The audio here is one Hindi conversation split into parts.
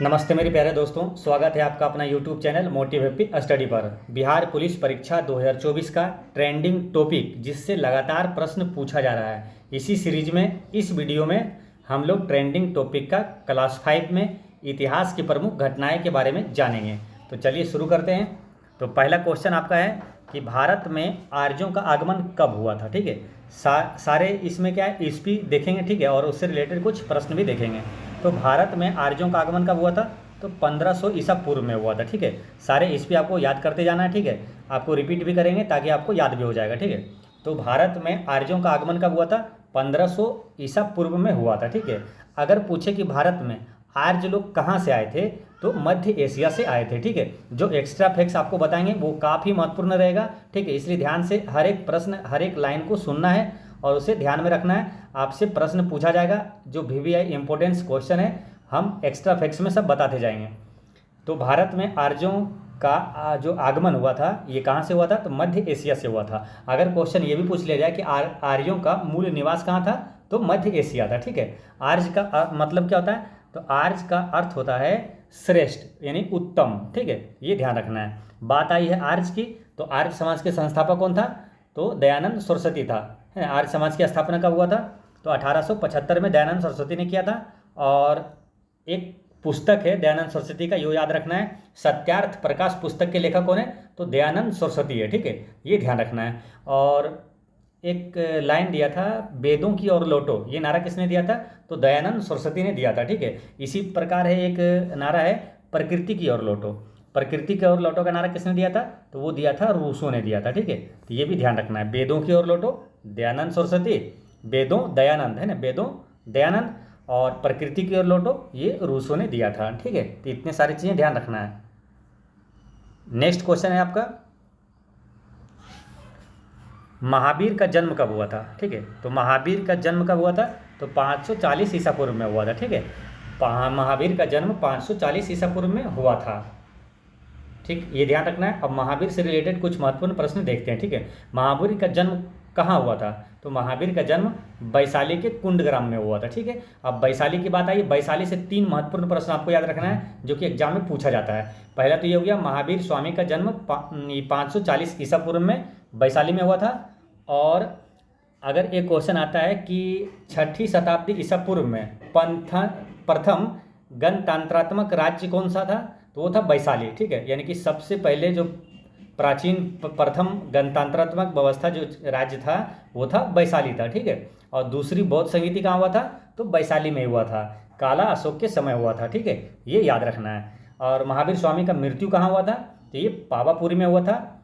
नमस्ते मेरे प्यारे दोस्तों, स्वागत है आपका अपना YouTube channel motive happy study पर। बिहार पुलिस परीक्षा 2024 का ट्रेंडिंग टॉपिक जिससे लगातार प्रश्न पूछा जा रहा है, इसी सीरीज में इस वीडियो में हम लोग ट्रेंडिंग टॉपिक का क्लास 5 में इतिहास की प्रमुख घटनाएं के बारे में जानेंगे। तो चलिए शुरू करते हैं। तो पहला क्वेश्चन आपका है कि भारत में आर्यों का आगमन कब हुआ था। ठीक है, सारे इसमें क्या है ईस्वी देखेंगे, ठीक है, और उससे रिलेटेड कुछ प्रश्न भी देखेंगे। तो भारत में आर्यों का आगमन कब हुआ था? तो 1500 ईसा पूर्व में हुआ था। ठीक है, सारे ईस्वी आपको याद करते जाना है। ठीक है, आपको रिपीट भी करेंगे ताकि आपको याद भी हो जाएगा। ठीक है, तो भारत में आर्यों का आगमन कब हुआ था? 1500 ईसा पूर्व में हुआ था। ठीक है, अगर पूछे कि भारत में आर्य लोग कहाँ से आए थे, तो मध्य एशिया से आए थे। ठीक है, जो एक्स्ट्रा फैक्ट्स आपको बताएंगे वो काफ़ी महत्वपूर्ण रहेगा। ठीक है, इसलिए ध्यान से हर एक प्रश्न, हर एक लाइन को सुनना है और उसे ध्यान में रखना है। आपसे प्रश्न पूछा जाएगा, जो VVI इंपॉर्टेंस क्वेश्चन है हम एक्स्ट्रा फैक्ट्स में सब बताते जाएंगे। तो भारत में आर्यों का जो आगमन हुआ था ये कहाँ से हुआ था? तो मध्य एशिया से हुआ था। अगर क्वेश्चन ये भी पूछ लिया जाए कि आर्यों का मूल निवास कहाँ था, तो मध्य एशिया था। ठीक है, आर्य का मतलब क्या होता है? तो आर्य का अर्थ होता है श्रेष्ठ यानी उत्तम। ठीक है, ये ध्यान रखना है। बात आई है आर्य की, तो आर्य समाज के संस्थापक कौन था? तो दयानंद सरस्वती था। है, आर्य समाज की स्थापना कब हुआ था? तो 1875 में दयानंद सरस्वती ने किया था। और एक पुस्तक है दयानंद सरस्वती का, यो याद रखना है, सत्यार्थ प्रकाश पुस्तक के लेखक कौन है? तो दयानंद सरस्वती है। ठीक है, ये ध्यान रखना है। और एक लाइन दिया था, वेदों की ओर लौटो, ये नारा किसने दिया था? तो दयानंद सरस्वती ने दिया था। ठीक है, इसी प्रकार है एक नारा है, प्रकृति की ओर लौटो। प्रकृति की ओर लौटो का नारा किसने दिया था? तो वो दिया था रूसो ने दिया था। ठीक है, तो ये भी ध्यान रखना है। वेदों की ओर लौटो दयानंद सरस्वती, वेदों दयानंद है ना, वेदों दयानंद, और प्रकृति की ओर लौटो ये रूसो ने दिया था। ठीक है, तो इतने सारी चीज़ें ध्यान रखना है। नेक्स्ट क्वेश्चन है आपका, महावीर का जन्म कब हुआ था? ठीक है, तो महावीर का जन्म कब हुआ था? तो 540 ईसा पूर्व में हुआ था। ठीक है, महावीर का जन्म 540 ईसा पूर्व में हुआ था। ठीक, ये ध्यान रखना है। अब महावीर से रिलेटेड कुछ महत्वपूर्ण प्रश्न देखते हैं। ठीक है, महावीर का जन्म कहाँ हुआ था? तो महावीर का जन्म वैशाली के कुंडग्राम में हुआ था। ठीक है, अब वैशाली की बात आई, वैशाली से 3 महत्वपूर्ण प्रश्न आपको याद रखना है जो कि एग्जाम में पूछा जाता है। पहला तो ये हो गया, महावीर स्वामी का जन्म 540 ईसा पूर्व में वैशाली में हुआ था। और अगर एक क्वेश्चन आता है कि 6ठी शताब्दी ईसा पूर्व में प्रथम गणतंत्रात्मक राज्य कौन सा था? तो वो था वैशाली। ठीक है, यानी कि सबसे पहले जो प्राचीन प्रथम गणतंत्रात्मक व्यवस्था जो राज्य था वो था वैशाली था। ठीक है, और दूसरी बौद्ध संगीति कहाँ हुआ था? तो वैशाली में हुआ था, काला अशोक के समय हुआ था। ठीक है, ये याद रखना है। और महावीर स्वामी का मृत्यु कहाँ हुआ था? तो ये पावापुरी में हुआ था,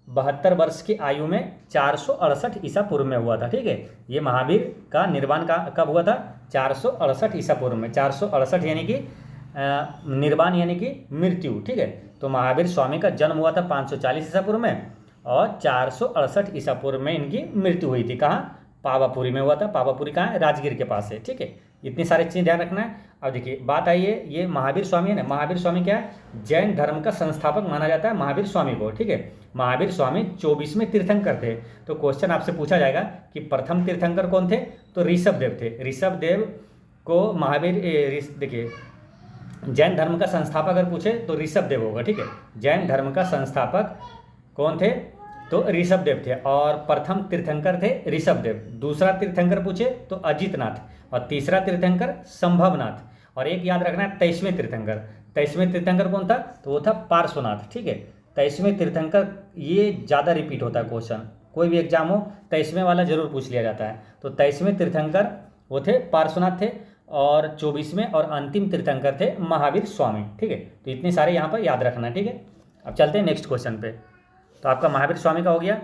72 वर्ष की आयु में 468 ईसा पूर्व में हुआ था। ठीक है, ये महावीर का निर्वाण का कब हुआ था? 468 ईसा पूर्व में। 468 यानी कि निर्वाण यानी कि मृत्यु। ठीक है, तो महावीर स्वामी का जन्म हुआ था 540 ईसा पूर्व में और 468 ईसा पूर्व में इनकी मृत्यु हुई थी। कहाँ? पावापुरी में हुआ था। पावापुरी कहाँ है? राजगीर के पास है। ठीक है, इतनी सारी चीज़ें ध्यान रखना है। अब देखिए बात आई है, ये महावीर स्वामी है ना, महावीर स्वामी क्या है? जैन धर्म का संस्थापक माना जाता है महावीर स्वामी को। ठीक है, महावीर स्वामी 24वें तीर्थंकर थे। तो क्वेश्चन आपसे पूछा जाएगा कि प्रथम तीर्थंकर कौन थे? तो ऋषभ देव थे। ऋषभ देव को महावीर, देखिए जैन धर्म का संस्थापक अगर पूछे तो ऋषभ देव होगा। ठीक है, जैन धर्म का संस्थापक कौन थे? तो ऋषभ देव थे। और प्रथम तीर्थंकर थे ऋषभ देव। दूसरा तीर्थंकर पूछे तो अजितनाथ, और तीसरा तीर्थंकर संभवनाथ। और एक याद रखना है 23वें तीर्थंकर। 23वें तीर्थंकर कौन था? तो वो था पार्श्वनाथ। ठीक है, 23वें तीर्थंकर, ये ज़्यादा रिपीट होता है क्वेश्चन, कोई भी एग्जाम हो 23वें वाला जरूर पूछ लिया जाता है। तो 23वें तीर्थंकर वो थे पार्श्वनाथ थे, और 24वें और अंतिम तीर्थंकर थे महावीर स्वामी। ठीक है, तो इतने सारे यहाँ पर याद रखना है। ठीक है, अब चलते हैं नेक्स्ट क्वेश्चन पे। तो आपका महावीर स्वामी का हो गया।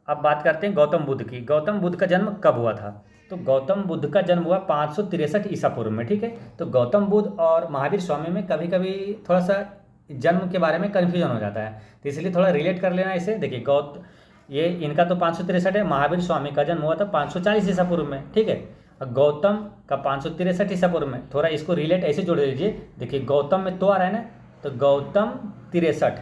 अब बात करते हैं गौतम बुद्ध की। गौतम बुद्ध का जन्म कब हुआ था? तो गौतम बुद्ध का जन्म हुआ 563 ईसा पूर्व में। ठीक है, तो गौतम बुद्ध और महावीर स्वामी में कभी कभी थोड़ा सा जन्म के बारे में कन्फ्यूजन हो जाता है, तो इसलिए थोड़ा रिलेट कर लेना इसे। देखिए ये इनका तो 563 है, महावीर स्वामी का जन्म हुआ था 540 ईसा पूर्व में। ठीक है, गौतम का 563 ईसा पूर्व में। थोड़ा इसको रिलेट ऐसे जोड़ लीजिए। देखिए गौतम में तो आ रहा है ना, तो गौतम 63,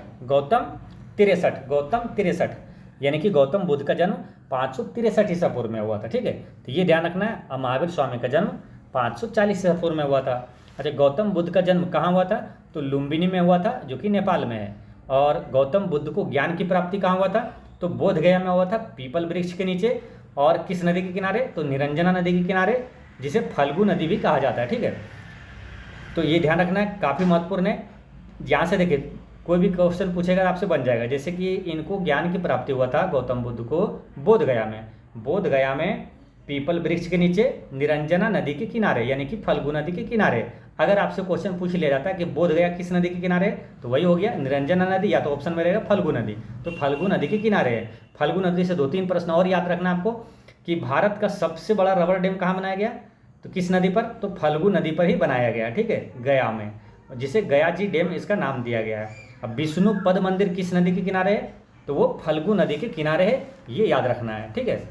गौतम 63, यानी कि गौतम बुद्ध का जन्म 563 ईसा पूर्व में हुआ था। ठीक है, तो ये ध्यान रखना है। महावीर स्वामी का जन्म 540 ईसा पूर्व में हुआ था। अच्छा, गौतम बुद्ध का जन्म कहाँ हुआ था? तो लुम्बिनी में हुआ था, जो कि नेपाल में है। और गौतम बुद्ध को ज्ञान की प्राप्ति कहाँ हुआ था? तो बोध गया में हुआ था, पीपल वृक्ष के नीचे। और किस नदी के किनारे? तो निरंजना नदी के किनारे, जिसे फल्गु नदी भी कहा जाता है। ठीक है, तो ये ध्यान रखना है, काफ़ी महत्वपूर्ण है। यहाँ से देखिए कोई भी क्वेश्चन पूछेगा आपसे बन जाएगा। जैसे कि इनको ज्ञान की प्राप्ति हुआ था गौतम बुद्ध को बोध गया में, बोध गया में पीपल वृक्ष के नीचे, निरंजना नदी के किनारे, यानी कि फल्गु नदी के किनारे। अगर आपसे क्वेश्चन पूछ लिया जाता है कि बोध गया किस नदी के किनारे, तो वही हो गया निरंजना नदी, या तो ऑप्शन में रहेगा फल्गु नदी। तो फल्गु नदी के किनारे है। फल्गु नदी से 2-3 प्रश्न और याद रखना आपको कि भारत का सबसे बड़ा रबर डैम कहाँ बनाया गया? तो किस नदी पर? तो फल्गु नदी पर ही बनाया गया। ठीक है, गया में, जिसे गया जी डैम इसका नाम दिया गया है। अब विष्णु पद मंदिर किस नदी के किनारे है? तो वो फल्गु नदी के किनारे है, ये याद रखना है। ठीक है,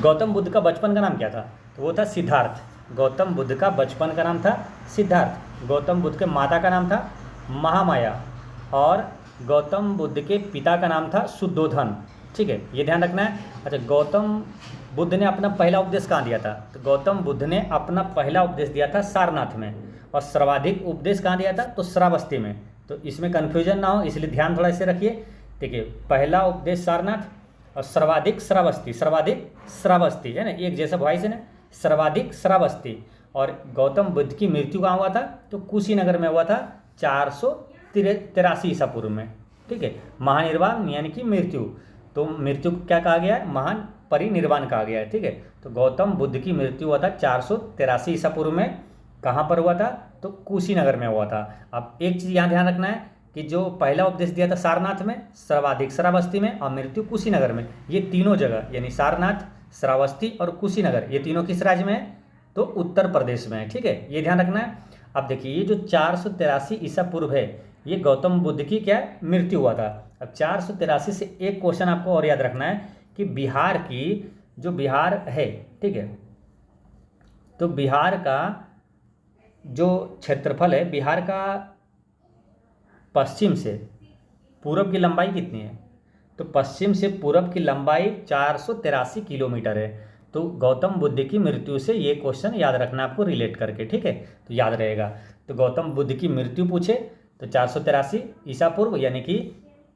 गौतम बुद्ध का बचपन का नाम क्या था? तो वो था सिद्धार्थ। गौतम बुद्ध का बचपन का नाम था सिद्धार्थ। गौतम बुद्ध के माता का नाम था महामाया, और गौतम बुद्ध के पिता का नाम था शुद्धोधन। ठीक है, ये ध्यान रखना है। अच्छा, गौतम बुद्ध ने अपना पहला उपदेश कहाँ दिया था? तो गौतम बुद्ध ने अपना पहला उपदेश दिया था सारनाथ में, और सर्वाधिक उपदेश कहाँ दिया था? तो श्रावस्ती में। तो इसमें कन्फ्यूजन ना हो, इसलिए ध्यान थोड़ा इसे रखिए। देखिए, पहला उपदेश सारनाथ और सर्वाधिक श्रावस्ती, सर्वाधिक श्रावस्ती है ना, एक जैसा वॉइस है ना, सर्वाधिक श्रावस्ती। और गौतम बुद्ध की मृत्यु कहाँ हुआ था? तो कुशीनगर में हुआ था 483 ईसा पूर्व में। ठीक है, महानिर्वाण यानी कि मृत्यु, तो मृत्यु को क्या कहा गया है? महान परिनिर्वाण कहा गया है। ठीक है, तो गौतम बुद्ध की मृत्यु हुआ था 483 ईसा पूर्व में। कहाँ पर हुआ था? तो कुशीनगर में हुआ था। अब एक चीज़ यहाँ ध्यान रखना है कि जो पहला उपदेश दिया था सारनाथ में, सर्वाधिक श्रावस्ती में, और मृत्यु कुशीनगर में, ये तीनों जगह यानी सारनाथ, श्रावस्ती और कुशीनगर, ये तीनों किस राज्य में है? तो उत्तर प्रदेश में है। ठीक है, ये ध्यान रखना है। अब देखिए, ये जो 483 ईसा पूर्व है, ये गौतम बुद्ध की क्या मृत्यु हुआ था। अब 483 से एक क्वेश्चन आपको और याद रखना है कि बिहार की, जो बिहार है, ठीक है, तो बिहार का जो क्षेत्रफल है, बिहार का पश्चिम से पूरब की लंबाई कितनी है? तो पश्चिम से पूरब की लंबाई 483 किलोमीटर है। तो गौतम बुद्ध की मृत्यु से ये क्वेश्चन याद रखना आपको रिलेट करके। ठीक है, तो याद रहेगा। तो गौतम बुद्ध की मृत्यु पूछे तो 483 ईसा पूर्व, यानी कि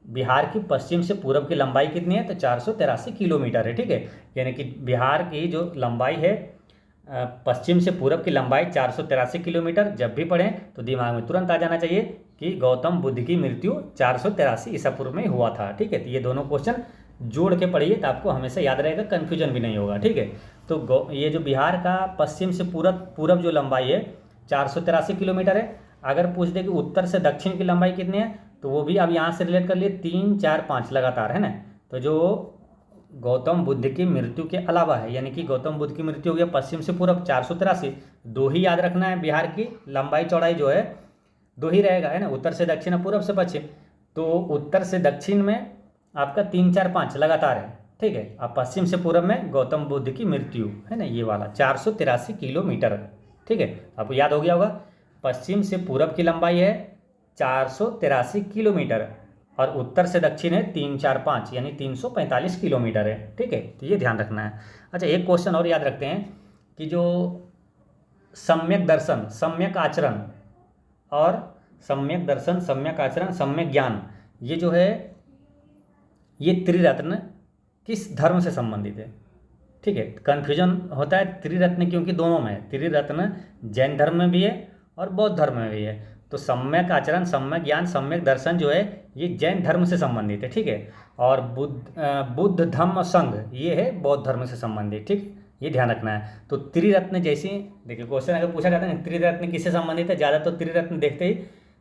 बिहार की पश्चिम से पूरब की लंबाई कितनी है? तो 483 किलोमीटर है। ठीक है, यानी कि बिहार की जो लंबाई है, पश्चिम से पूरब की लंबाई 483 किलोमीटर। जब भी पढ़ें तो दिमाग में तुरंत आ जाना चाहिए कि गौतम बुद्ध की मृत्यु 483 ईसा पूर्व में हुआ था। ठीक है, तो ये दोनों क्वेश्चन जोड़ के पढ़िए तो आपको हमेशा याद रहेगा, कन्फ्यूजन भी नहीं होगा। ठीक है, तो ये जो बिहार का पश्चिम से पूरब जो लंबाई है 483 किलोमीटर है। अगर पूछ दे कि उत्तर से दक्षिण की लंबाई कितनी है, तो वो भी आप यहाँ से रिलेट कर लिए, 3, 4, 5 लगातार है ना। तो जो गौतम बुद्ध की मृत्यु के अलावा है, यानी कि गौतम बुद्ध की मृत्यु हो गया पश्चिम से पूरब 483, 2 ही याद रखना है। बिहार की लंबाई चौड़ाई जो है 2 ही रहेगा, है ना, उत्तर से दक्षिण और पूरब से पश्चिम। तो उत्तर से दक्षिण में आपका 3, 4, 5 लगातार है। ठीक है, अब पश्चिम से पूरब में गौतम बुद्ध की मृत्यु है ना, ये वाला 483 किलोमीटर। ठीक है, आपको याद हो गया होगा। पश्चिम से पूरब की लंबाई है 483 किलोमीटर, और उत्तर से दक्षिण है 3, 4, 5 यानी 345 किलोमीटर है। ठीक है, तो ये ध्यान रखना है। अच्छा, एक क्वेश्चन और याद रखते हैं कि जो सम्यक दर्शन, सम्यक आचरण, और सम्यक दर्शन, सम्यक आचरण, सम्यक ज्ञान, ये जो है, ये त्रिरत्न किस धर्म से संबंधित है? ठीक है, कन्फ्यूजन होता है त्रिरत्न क्योंकि दोनों में है। त्रिरत्न जैन धर्म में भी है और बौद्ध धर्म में भी है। तो सम्यक आचरण, सम्यक ज्ञान, सम्यक दर्शन जो है, ये जैन धर्म से संबंधित है। ठीक है, और बुद्ध धम्म संघ, ये है बौद्ध धर्म से संबंधित। ठीक, ये ध्यान रखना है। तो त्रिरत्न जैसी, देखिए क्वेश्चन अगर पूछा जाता है त्रिरत्न किससे संबंधित है, ज़्यादा तो त्रिरत्न देखते ही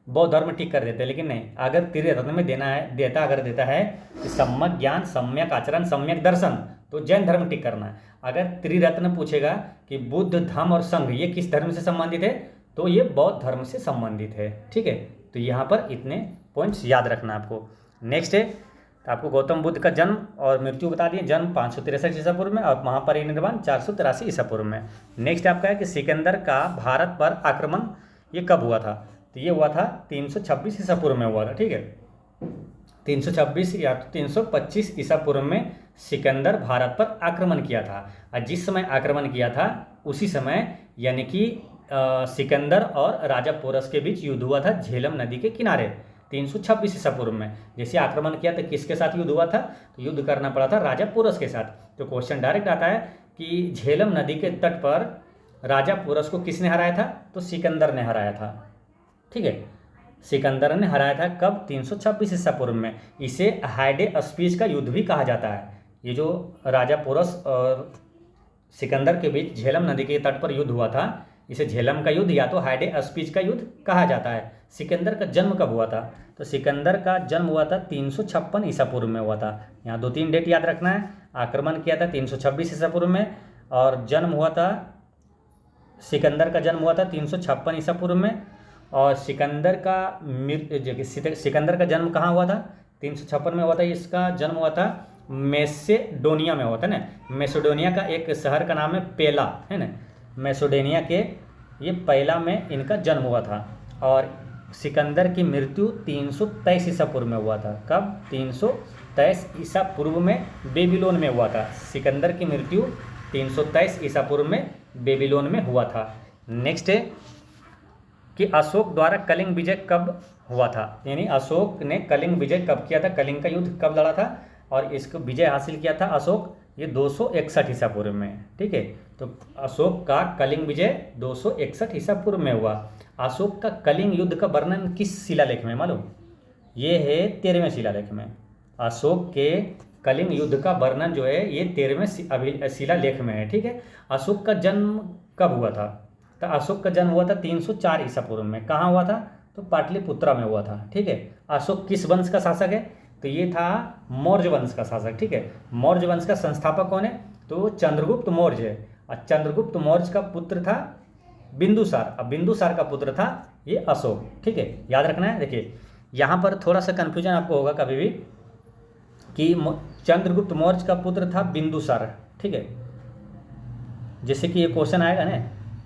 बौद्ध धर्म ठीक कर देते हैं, लेकिन नहीं, अगर त्रिरत्न में देता है कि सम्यक ज्ञान, सम्यक आचरण, सम्यक दर्शन, तो जैन धर्म ठीक करना है। अगर त्रिरत्न पूछेगा कि बुद्ध धम्म और संघ, ये किस धर्म से संबंधित है, तो ये बौद्ध धर्म से संबंधित है। ठीक है, तो यहाँ पर इतने पॉइंट्स याद रखना आपको। नेक्स्ट है, तो आपको गौतम बुद्ध का जन्म और मृत्यु बता दिए। जन्म 563 ईसा पूर्व में और महापरिनिर्वाण 483 ईसा पूर्व में। नेक्स्ट आपका है कि सिकंदर का भारत पर आक्रमण ये कब हुआ था? तो ये हुआ था 326 ईसा पूर्व में हुआ था। ठीक है, 326 या 325 ईसा पूर्व में सिकंदर भारत पर आक्रमण किया था। और जिस समय आक्रमण किया था उसी समय, यानी कि सिकंदर और राजा पोरस के बीच युद्ध हुआ था झेलम नदी के किनारे 326 ईसा पूर्व में। जैसे आक्रमण किया तो किसके साथ युद्ध हुआ था, तो युद्ध करना पड़ा था राजा पोरस के साथ। तो क्वेश्चन डायरेक्ट आता है कि झेलम नदी के तट पर राजा पोरस को किसने हराया था, तो सिकंदर ने हराया था। ठीक है, सिकंदर ने हराया था कब, 326 ईसा पूर्व में। इसे हाइडे स्पीच का युद्ध भी कहा जाता है। ये जो राजा पोरस और सिकंदर के बीच झेलम नदी के तट पर युद्ध हुआ था, इसे झेलम का युद्ध या तो हाइडे स्पीच का युद्ध कहा जाता है। सिकंदर का जन्म कब हुआ था, तो सिकंदर का जन्म हुआ था 356 ईसा पूर्व में हुआ था। यहाँ 2-3 डेट याद रखना है। आक्रमण किया था 326 ईसा पूर्व में, और जन्म हुआ था, सिकंदर का जन्म हुआ था 356 ईसा पूर्व में। और सिकंदर का जन्म कहाँ हुआ था, 356 में हुआ था। इसका जन्म हुआ था मैसेडोनिया में हुआ था ना। मैसेडोनिया का एक शहर का नाम है पेला, है ना। मैसेडोनिया के ये पेला में इनका जन्म हुआ था। और सिकंदर की मृत्यु 323 ईसा पूर्व में हुआ था। कब, 323 ईसा पूर्व में बेबीलोन में हुआ था। सिकंदर की मृत्यु 323 ईसा पूर्व में बेबीलोन में हुआ था। नेक्स्ट है कि अशोक द्वारा कलिंग विजय कब हुआ था, यानी अशोक ने कलिंग विजय कब किया था, कलिंग का युद्ध कब लड़ा था और इसको विजय हासिल किया था अशोक, ये 261 ईसा पूर्व में। ठीक है, तो अशोक का कलिंग विजय 261 ईसा पूर्व में हुआ। अशोक का कलिंग युद्ध का वर्णन किस शिलालेख में मालूम, ये है 13वें शिलालेख में। अशोक के कलिंग युद्ध का वर्णन जो है ये 13वें शिलालेख में है। ठीक है, अशोक का जन्म कब हुआ था, तो अशोक का जन्म हुआ था 304 ईसा पूर्व में। कहाँ हुआ था, तो पाटलिपुत्रा में हुआ था। ठीक है, अशोक किस वंश का शासक है, तो ये था मौर्य वंश का शासक। ठीक है, मौर्य वंश का संस्थापक कौन है, तो चंद्रगुप्त मौर्य है। और चंद्रगुप्त मौर्य का पुत्र था बिंदुसार, अब बिंदुसार का पुत्र था ये अशोक। ठीक है, याद रखना है। देखिए यहाँ पर थोड़ा सा कन्फ्यूजन आपको होगा कभी भी कि चंद्रगुप्त मौर्य का पुत्र था बिंदुसार। ठीक है, जैसे कि ये क्वेश्चन आएगा ना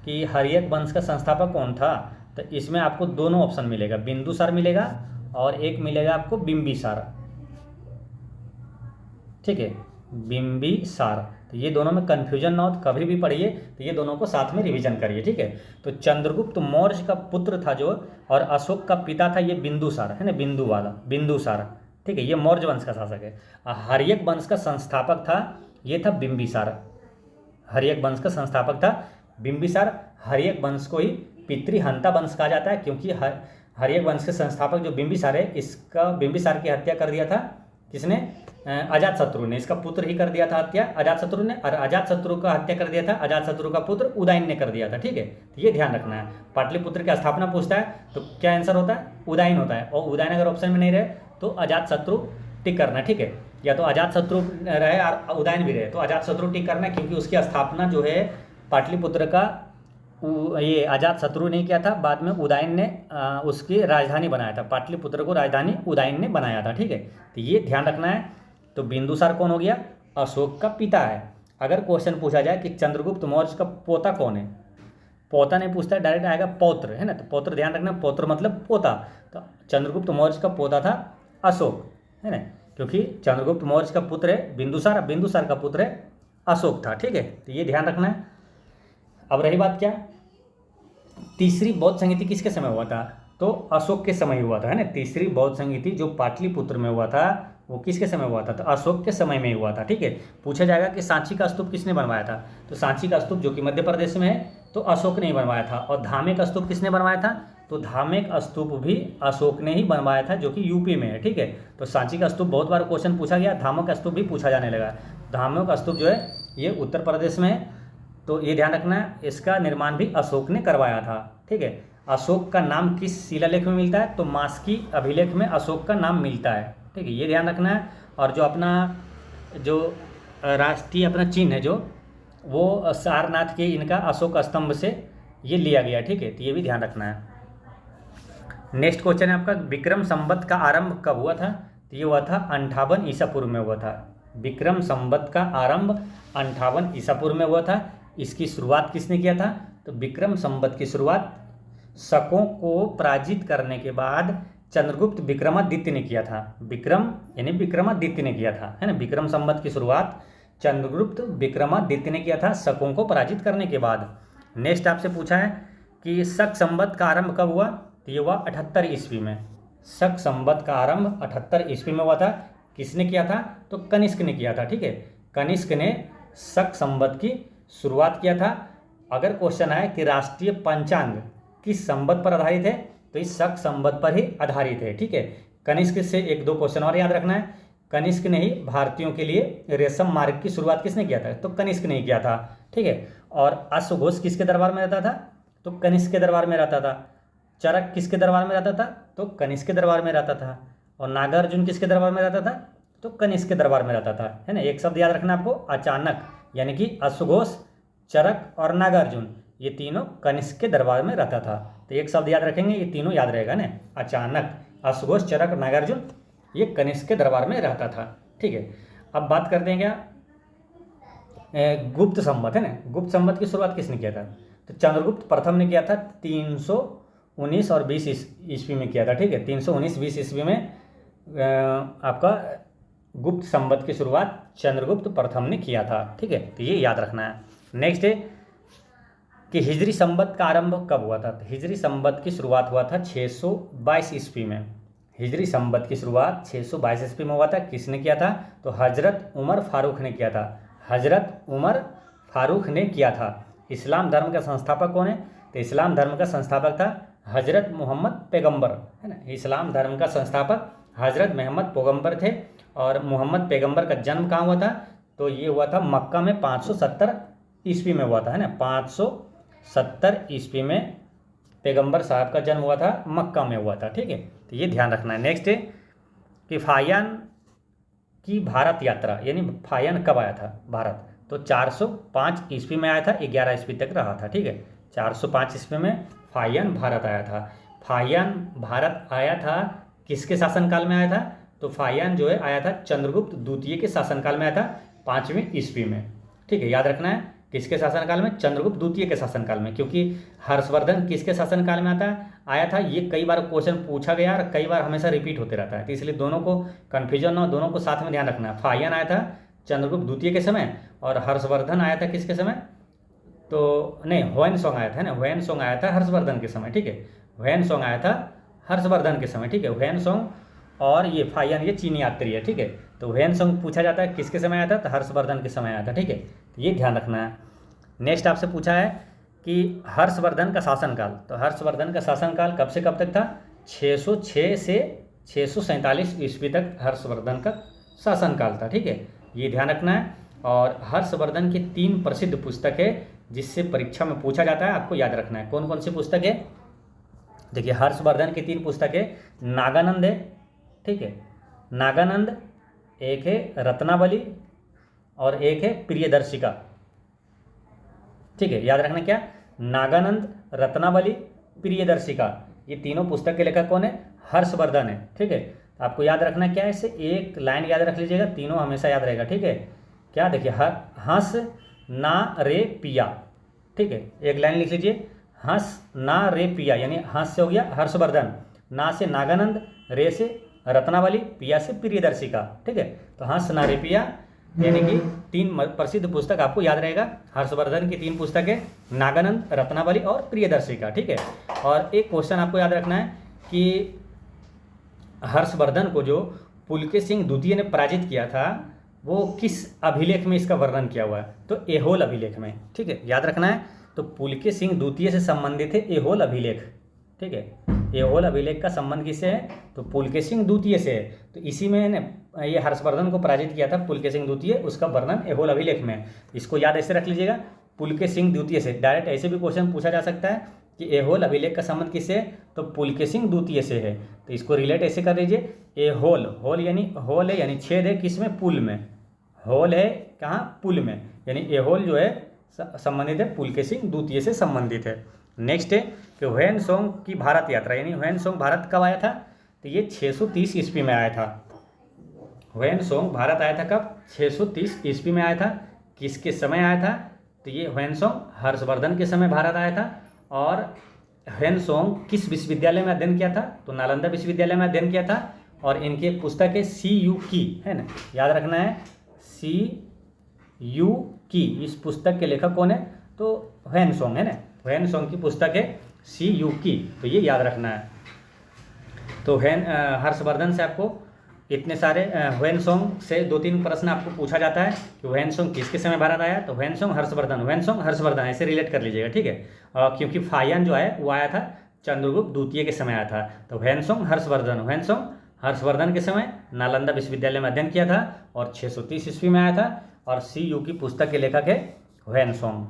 कि हर्यक वंश का संस्थापक कौन था, तो इसमें आपको दोनों ऑप्शन मिलेगा, बिंदुसार मिलेगा और एक मिलेगा आपको बिंबिसार। ठीक है, बिंबिसार। तो ये दोनों में कन्फ्यूजन ना हो तो कभी भी पढ़िए तो ये दोनों को साथ में रिवीजन करिए। ठीक है, तो चंद्रगुप्त मौर्य का पुत्र था जो, और अशोक का पिता था ये बिंदुसार, है ना, बिंदु वाला बिंदुसार। ठीक है, ये मौर्य वंश का शासक है। हर्यक वंश का संस्थापक था ये था बिंबिसार। हर्यक वंश का संस्थापक था बिंबिसार। हर्यक वंश को ही पितृहंता वंश कहा जाता है, क्योंकि हर्यक वंश के संस्थापक जो बिंबिसार है, इसका बिंबिसार की हत्या कर दिया था किसने, अजातशत्रु ने। इसका पुत्र ही कर दिया था हत्या अजातशत्रु ने, और अजातशत्रु का हत्या कर दिया था अजातशत्रु का पुत्र उदयन ने कर दिया था। ठीक है, तो ये ध्यान रखना है। पाटलिपुत्र की स्थापना पूछता है तो क्या आंसर होता है, उदयन होता है। और उदयन अगर ऑप्शन में नहीं रहे तो अजातशत्रु टिक करना। ठीक है, या तो अजातशत्रु रहे और उदयन भी रहे तो अजातशत्रु टिक करना, क्योंकि उसकी स्थापना जो है पाटलिपुत्र का ये अजातशत्रु ने किया था, बाद में उदयन ने उसकी राजधानी बनाया था। पाटलिपुत्र को राजधानी उदयन ने बनाया था। ठीक है, तो ये ध्यान रखना है। तो बिंदुसार कौन हो गया, अशोक का पिता है। अगर क्वेश्चन पूछा जाए कि चंद्रगुप्त मौर्य का पोता कौन है, पोता नहीं पूछता है, डायरेक्ट आएगा पौत्र, है ना। तो पौत्र ध्यान रखना, पौत्र मतलब पोता। तो चंद्रगुप्त मौर्य का पोता था अशोक, है ना, क्योंकि चंद्रगुप्त मौर्य का पुत्र है बिंदुसार, बिंदुसार का पुत्र है अशोक था। ठीक है, तो ये ध्यान रखना है। अब रही बात क्या, तीसरी बौद्ध संगीति किसके समय हुआ था, तो अशोक के समय हुआ था, है ना। तीसरी बौद्ध संगीति जो पाटलिपुत्र में हुआ था वो किसके समय हुआ था, तो अशोक के समय में हुआ था। ठीक है, पूछा जाएगा कि सांची का स्तूप किसने बनवाया था, तो सांची का स्तूप जो कि मध्य प्रदेश में है तो अशोक ने ही बनवाया था। और धामेक स्तूप किसने बनवाया था, तो धामेक स्तूप भी अशोक ने ही बनवाया था, जो कि यूपी में है। ठीक है, तो सांची का स्तूप बहुत बार क्वेश्चन पूछा गया, धामक स्तूप भी पूछा जाने लगा। धामक स्तूप जो है ये उत्तर प्रदेश में है, तो ये ध्यान रखना है, इसका निर्माण भी अशोक ने करवाया था। ठीक है, अशोक का नाम किस शिलालेख में मिलता है, तो मास्की अभिलेख में अशोक का नाम मिलता है। ठीक है, ये ध्यान रखना है। और जो अपना जो राष्ट्रीय अपना चिन्ह है जो, वो सारनाथ के इनका अशोक स्तंभ से ये लिया गया। ठीक है, तो ये भी ध्यान रखना है। नेक्स्ट क्वेश्चन है आपका, विक्रम संवत का आरंभ कब हुआ था, तो ये हुआ था 58 ईसा पूर्व में हुआ था। विक्रम संवत का आरंभ 58 ईसा पूर्व में हुआ था। इसकी शुरुआत किसने किया था, तो विक्रम संवत की शुरुआत शकों को पराजित करने के बाद चंद्रगुप्त विक्रमादित्य ने किया था। विक्रम यानी विक्रमादित्य ने किया था, है ना। विक्रम संवत की शुरुआत चंद्रगुप्त विक्रमादित्य ने किया था शकों को पराजित करने के बाद। नेक्स्ट आपसे पूछा है कि शक संवत का आरंभ कब हुआ, तो ये हुआ 78 ईस्वी में। शक संवत का आरंभ 78 ईस्वी में हुआ था। किसने किया था, तो कनिष्क ने किया था। ठीक है, कनिष्क ने शक संवत की शुरुआत किया था। अगर क्वेश्चन आए कि राष्ट्रीय पंचांग किस संवत पर आधारित है, तो इस शक संवत पर ही आधारित है। ठीक है, कनिष्क से एक दो क्वेश्चन और याद रखना है। कनिष्क ने ही भारतीयों के लिए रेशम मार्ग की शुरुआत किसने किया था, तो कनिष्क ने ही किया था। ठीक है, और अश्वघोष किसके दरबार में रहता था, तो कनिष्क के दरबार में रहता था। चरक किसके दरबार में रहता था, तो कनिष्क के दरबार में रहता था। और नागार्जुन किसके दरबार में रहता था, तो कनिष्क के दरबार में रहता था, है ना। एक शब्द याद रखना आपको, अचानक, यानी कि अश्वघोष, चरक और नागार्जुन ये तीनों कनिष्क के दरबार में रहता था। तो एक शब्द याद रखेंगे, ये तीनों याद रहेगा ना, अचानक, अश्वघोष, चरक और नागार्जुन ये कनिष्क के दरबार में रहता था। ठीक है, अब बात करते हैं क्या, गुप्त संवत, है ना। गुप्त संवत की शुरुआत किसने किया था, तो चंद्रगुप्त प्रथम ने किया था। 319 और 20 ईस्वी में किया था। ठीक है, 319-20 ईस्वी में आपका गुप्त संवत की शुरुआत चंद्रगुप्त प्रथम ने किया था। ठीक है, तो ये याद रखना है। नेक्स्ट है कि हिजरी संवत का आरंभ कब हुआ था, तो हिजरी संवत की शुरुआत हुआ था 622 ईस्वी में। हिजरी संवत की शुरुआत 622 ईस्वी में हुआ था। किसने किया था, तो हजरत उमर फारूक ने किया था। हजरत उमर फारूक ने किया था। इस्लाम धर्म का संस्थापक कौन है, तो इस्लाम धर्म का संस्थापक था हजरत मोहम्मद पैगंबर, है ना। इस्लाम धर्म का संस्थापक हजरत मोहम्मद पैगंबर थे। और मोहम्मद पैगंबर का जन्म कहाँ हुआ था, तो ये हुआ था मक्का में 570 ईस्वी में हुआ था, है ना। 570 ईस्वी में पैगंबर साहब का जन्म हुआ था, मक्का में हुआ था। ठीक है, तो ये ध्यान रखना है। नेक्स्ट है कि फाहियान की भारत यात्रा, यानी फाहियान कब आया था भारत, तो 405 ईस्वी में आया था, 11 ईस्वी तक रहा था। ठीक है, 405 ईस्वी में फाहियान भारत आया था। फाहियान भारत आया था किसके शासनकाल में आया था, तो फाहियान जो है आया था चंद्रगुप्त द्वितीय के शासनकाल में आया था, 5वीं ईस्वी में। ठीक है, याद रखना है किसके शासनकाल में, चंद्रगुप्त द्वितीय के शासनकाल में, क्योंकि हर्षवर्धन किसके शासनकाल में आया था, ये कई बार क्वेश्चन पूछा गया और कई बार हमेशा रिपीट होते रहता है, तो इसलिए दोनों को कन्फ्यूजन ना हो, दोनों को साथ में ध्यान रखना है। फाहियान आया था चंद्रगुप्त द्वितीय के समय और हर्षवर्धन आया था किसके समय, तो नहीं, ह्वेनसोंग आया था ना, ह्वेनसोंग आया था हर्षवर्धन के समय। ठीक है, ह्वेनसोंग आया था हर्षवर्धन के समय। ठीक है, ह्वेनसोंग और ये फाहियान ये चीनी यात्री है। ठीक है, तो ह्वेनसोंग पूछा जाता है किसके समय आया था, तो हर्षवर्धन के समय आया था। ठीक है, तो ये ध्यान रखना है। नेक्स्ट आपसे पूछा है कि हर्षवर्धन का शासनकाल, तो हर्षवर्धन का शासनकाल कब से कब तक था, 606 से 647 ईस्वी तक हर्षवर्धन का शासनकाल था। ठीक है, ये ध्यान रखना है। और हर्षवर्धन की 3 प्रसिद्ध पुस्तक है जिससे परीक्षा में पूछा जाता है, आपको याद रखना है। कौन कौन सी पुस्तक है, देखिए हर्षवर्धन की 3 पुस्तक है, नागानंद है। ठीक है, नागानंद, एक है रत्नावली और एक है प्रियदर्शिका। ठीक है, याद रखना क्या, नागानंद, रत्नावली, प्रियदर्शिका, ये तीनों पुस्तक के लेखक कौन है, हर्षवर्धन है। ठीक है, तो आपको याद रखना क्या है, इससे एक लाइन याद रख लीजिएगा, तीनों हमेशा याद रहेगा। ठीक है, क्या देखिए, हंस ना रे पिया। ठीक है, एक लाइन लिख लीजिए, हंस ना रे पिया, यानी हंस से हो गया हर्षवर्धन, ना से नागानंद, रे से रत्नावली, पिया से प्रियदर्शिका। ठीक है, तो हंस ना रे पिया यानी कि 3 प्रसिद्ध पुस्तक आपको याद रहेगा। हर्षवर्धन की 3 पुस्तक है, नागानंद, रत्नावली और प्रियदर्शिका। ठीक है, और एक क्वेश्चन आपको याद रखना है कि हर्षवर्धन को जो पुलकेशिन सिंह द्वितीय ने पराजित किया था वो किस अभिलेख में इसका वर्णन किया हुआ है, तो एहोल अभिलेख में। ठीक है, याद रखना है, तो पुलकेशिन सिंह द्वितीय से संबंधित है एहोल अभिलेख। ठीक है, एहोल अभिलेख का संबंध किससे है, तो पुलकेशिन सिंह द्वितीय से है। तो इसी में ने ये हर्षवर्धन को पराजित किया था पुलकेशिन सिंह द्वितीय, उसका वर्णन एहोल अभिलेख में। इसको याद ऐसे रख लीजिएगा, पुलकेशिन सिंह द्वितीय से। डायरेक्ट ऐसे भी क्वेश्चन पूछा जा सकता है कि एहोल अभिलेख का संबंध किससे है, तो पुलकेशिन सिंह द्वितीय से है। तो इसको रिलेट ऐसे कर लीजिए, एहोल, होल यानी होल है यानी छेद है किसमें, पुल में, होल है कहाँ, पुल में, यानी एहोल जो है संबंधित है पुलकेशिन सिंह द्वितीय से संबंधित है। नेक्स्ट है कि ह्वेनसोंग की भारत यात्रा, यानी ह्वेनसोंग भारत कब आया था, तो ये 630 ईस्वी में आया था। ह्वेनसोंग भारत आया था कब, 630 ईस्वी में आया था। किसके समय आया था, तो ये ह्वेनसोंग हर्षवर्धन के समय भारत आया था। और ह्वेनसोंग किस विश्वविद्यालय में अध्ययन किया था, तो नालंदा विश्वविद्यालय में अध्ययन किया था। और इनकी एक पुस्तक है CU की, है ना, याद रखना है, CU की। इस पुस्तक के लेखक कौन है, तो ह्वेनसोंग, है ना, ह्वेनसोंग की पुस्तक है CUK, तो ये याद रखना है। तो हर्षवर्धन से आपको इतने सारे ह्वेनसोंग से 2-3 प्रश्न आपको पूछा जाता है कि ह्वेनसोंग किसके समय भारत आया, तो ह्वेनसोंग हर्षवर्धन ऐसे रिलेट कर लीजिएगा, ठीक है। क्योंकि फाहियान जो है वो आया था चंद्रगुप्त द्वितीय के समय आया था, तो ह्वेनसोंग हर्षवर्धन के समय नालंदा विश्वविद्यालय में अध्ययन किया था और 630 ईस्वी में आया था, और CUK पुस्तक के लेखक है ह्वेनसोंग,